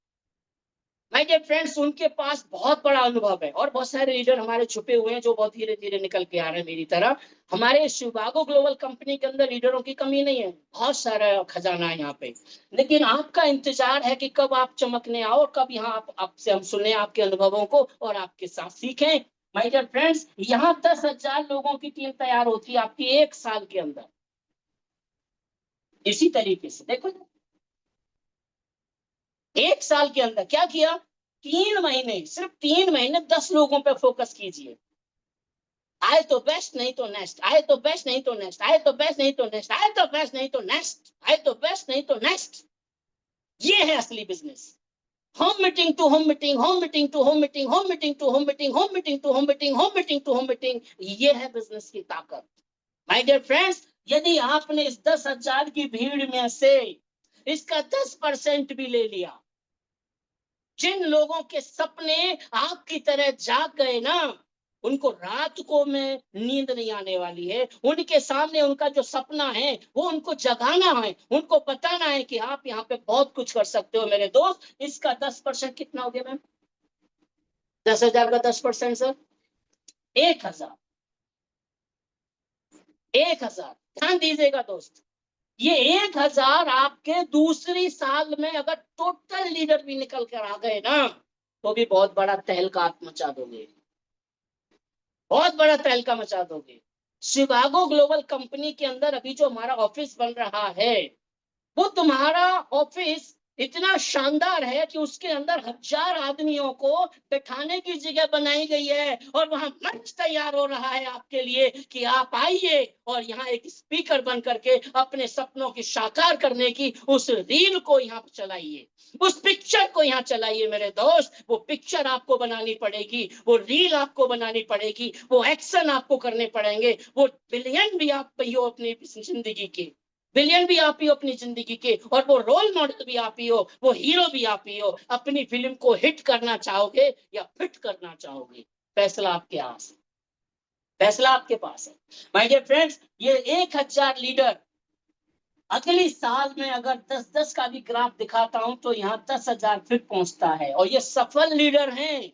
माय डियर फ्रेंड्स, उनके पास बहुत बड़ा अनुभव है और बहुत सारे लीडर हमारे छुपे हुए हैं जो बहुत धीरे धीरे निकल के आ रहे हैं मेरी तरह। हमारे शिवागो ग्लोबल कंपनी के अंदर लीडरों की कमी नहीं है, बहुत सारा खजाना है यहाँ पे। लेकिन आपका इंतजार है कि कब आप चमकने आओ, कब यहाँ आप आपसे हम सुने आपके अनुभवों को और आपके साथ सीखें। माय डियर फ्रेंड्स, यहाँ 10,000 लोगों की टीम तैयार होती है आपकी 1 साल के अंदर। इसी तरीके से देखो, 1 साल के अंदर क्या किया, 3 महीने, सिर्फ 3 महीने 10 लोगों पे फोकस कीजिए। आए तो बेस्ट, नहीं तो नेक्स्ट, आए तो बेस्ट, नहीं तो नेक्स्ट, आए तो बेस्ट, नहीं तो नेक्स्ट, आए तो बेस्ट, नहीं तो नेक्स्ट, आए तो बेस्ट, नहीं तो नेक्स्ट। ये है असली business. Home meeting to home meeting, home meeting to home meeting, home meeting to home meeting, home meeting to home meeting, home meeting to home meeting. ये है बिजनेस की ताकत। माय डियर फ्रेंड्स, यदि आपने इस 10,000 की भीड़ में से इसका 10% भी ले लिया, जिन लोगों के सपने आपकी तरह जाग गए ना, उनको रात को में नींद नहीं आने वाली है। उनके सामने उनका जो सपना है वो उनको जगाना है, उनको बताना है कि आप यहाँ पे बहुत कुछ कर सकते हो। मेरे दोस्त, इसका 10% कितना हो गया मैम? 10,000 का 10% सर 1,000। 1,000 ध्यान दीजिएगा दोस्त, ये 1000 आपके दूसरी साल में अगर टोटल लीडर भी निकल कर आ गए ना, तो भी बहुत बड़ा तहलका आप मचा दोगे, बहुत बड़ा तहलका मचा दोगे। शिकागो ग्लोबल कंपनी के अंदर अभी जो हमारा ऑफिस बन रहा है, वो तुम्हारा ऑफिस इतना शानदार है कि उसके अंदर 1000 आदमियों को बैठाने की जगह बनाई गई है, और वहां मंच तैयार हो रहा है आपके लिए कि आप आइए और यहाँ एक स्पीकर बन करके अपने सपनों की साकार करने की उस रील को यहाँ चलाइए, उस पिक्चर को यहाँ चलाइए मेरे दोस्त। वो पिक्चर आपको बनानी पड़ेगी, वो रील आपको बनानी पड़ेगी, वो एक्शन आपको करने पड़ेंगे, वो बिलियन भी आप ही हो अपनी जिंदगी के, विलियन भी आप ही हो अपनी जिंदगी के, और वो रोल मॉडल भी आप ही हो, वो हीरो भी आप ही हो। अपनी फिल्म को हिट करना चाहोगे या फिट करना चाहोगे, फैसला आपके पास है, फैसला आपके पास है। माय डियर फ्रेंड्स, ये 1000 लीडर अगले साल में अगर 10-10 का भी ग्राफ दिखाता हूं तो यहाँ 10,000 फिर पहुंचता है, और ये सफल लीडर हैं।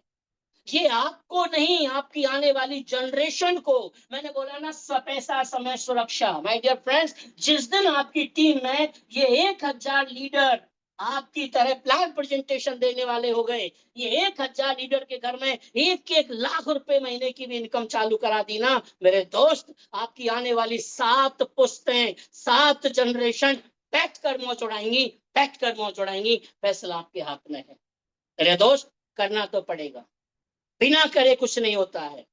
ये आपको नहीं, आपकी आने वाली जनरेशन को। मैंने बोला ना, पैसा समय सुरक्षा। माय डियर फ्रेंड्स, जिस दिन आपकी टीम में ये 1000 लीडर आपकी तरह प्लान प्रेजेंटेशन देने वाले हो गए, ये 1000 लीडर के घर में 1-1 लाख रुपए महीने की भी इनकम चालू करा दी ना मेरे दोस्त, आपकी आने वाली 7 पुश्तें, 7 जनरेशन बैठ कर मुंह चढ़ाएंगी, बैठ कर मुंह चढ़ाएंगी। फैसला आपके हाथ में है मेरे दोस्त, करना तो पड़ेगा, बिना करे कुछ नहीं होता है,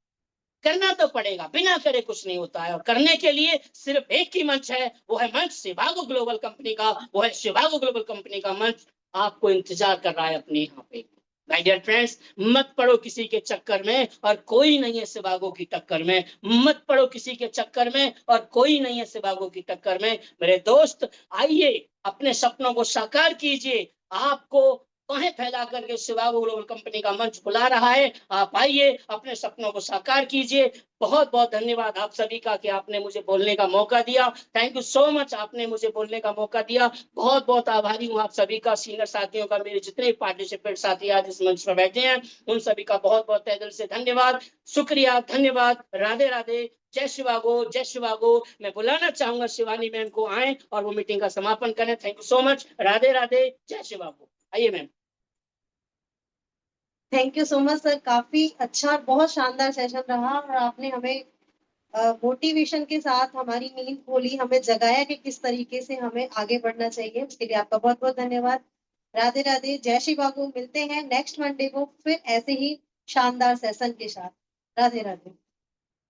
करना तो पड़ेगा, बिना करे कुछ नहीं होता है। और करने के लिए सिर्फ एक ही मंच है, वो है मंच शिकागो ग्लोबल कंपनी का, वो है शिकागो ग्लोबल कंपनी का मंच, आपको इंतजार कर रहा है अपने यहाँ पे। माय डियर फ्रेंड्स, मत पड़ो किसी के चक्कर में, और कोई नहीं है शिकागो की टक्कर में। मत पड़ो किसी के चक्कर में, और कोई नहीं है शिकागो की टक्कर में। मेरे दोस्त, आइए अपने सपनों को साकार कीजिए। आपको बाहें फैला करके शिकागो ग्लोबल कंपनी का मंच बुला रहा है, आप आइए, अपने सपनों को साकार कीजिए। बहुत बहुत धन्यवाद आप सभी का कि आपने मुझे बोलने का मौका दिया। थैंक यू सो मच, आपने मुझे बोलने का मौका दिया। बहुत बहुत आभारी हूँ आप सभी का, सीनियर साथियों का, मेरे जितने पार्टिसिपेंट साथी आज इस मंच पर बैठे हैं, उन सभी का बहुत बहुत तहे दिल से धन्यवाद, शुक्रिया, धन्यवाद। राधे राधे, जय शिकागो, जय शिकागो। मैं बुलाना चाहूंगा शिवानी मैम को, आए और वो मीटिंग का समापन करें। Thank you so much, Radhe Radhe, जय शिकागो। आइए ma'am. Thank you so much sir, काफी अच्छा, बहुत शानदार सेशन रहा, और आपने हमें मोटिवेशन के साथ हमारी नींद खोली, हमें जगाया कि किस तरीके से हमें आगे बढ़ना चाहिए। उसके लिए आपका बहुत बहुत धन्यवाद। राधे राधे, जय श्री बाबू। मिलते हैं नेक्स्ट मंडे को फिर ऐसे ही शानदार सेशन के साथ। राधे राधे।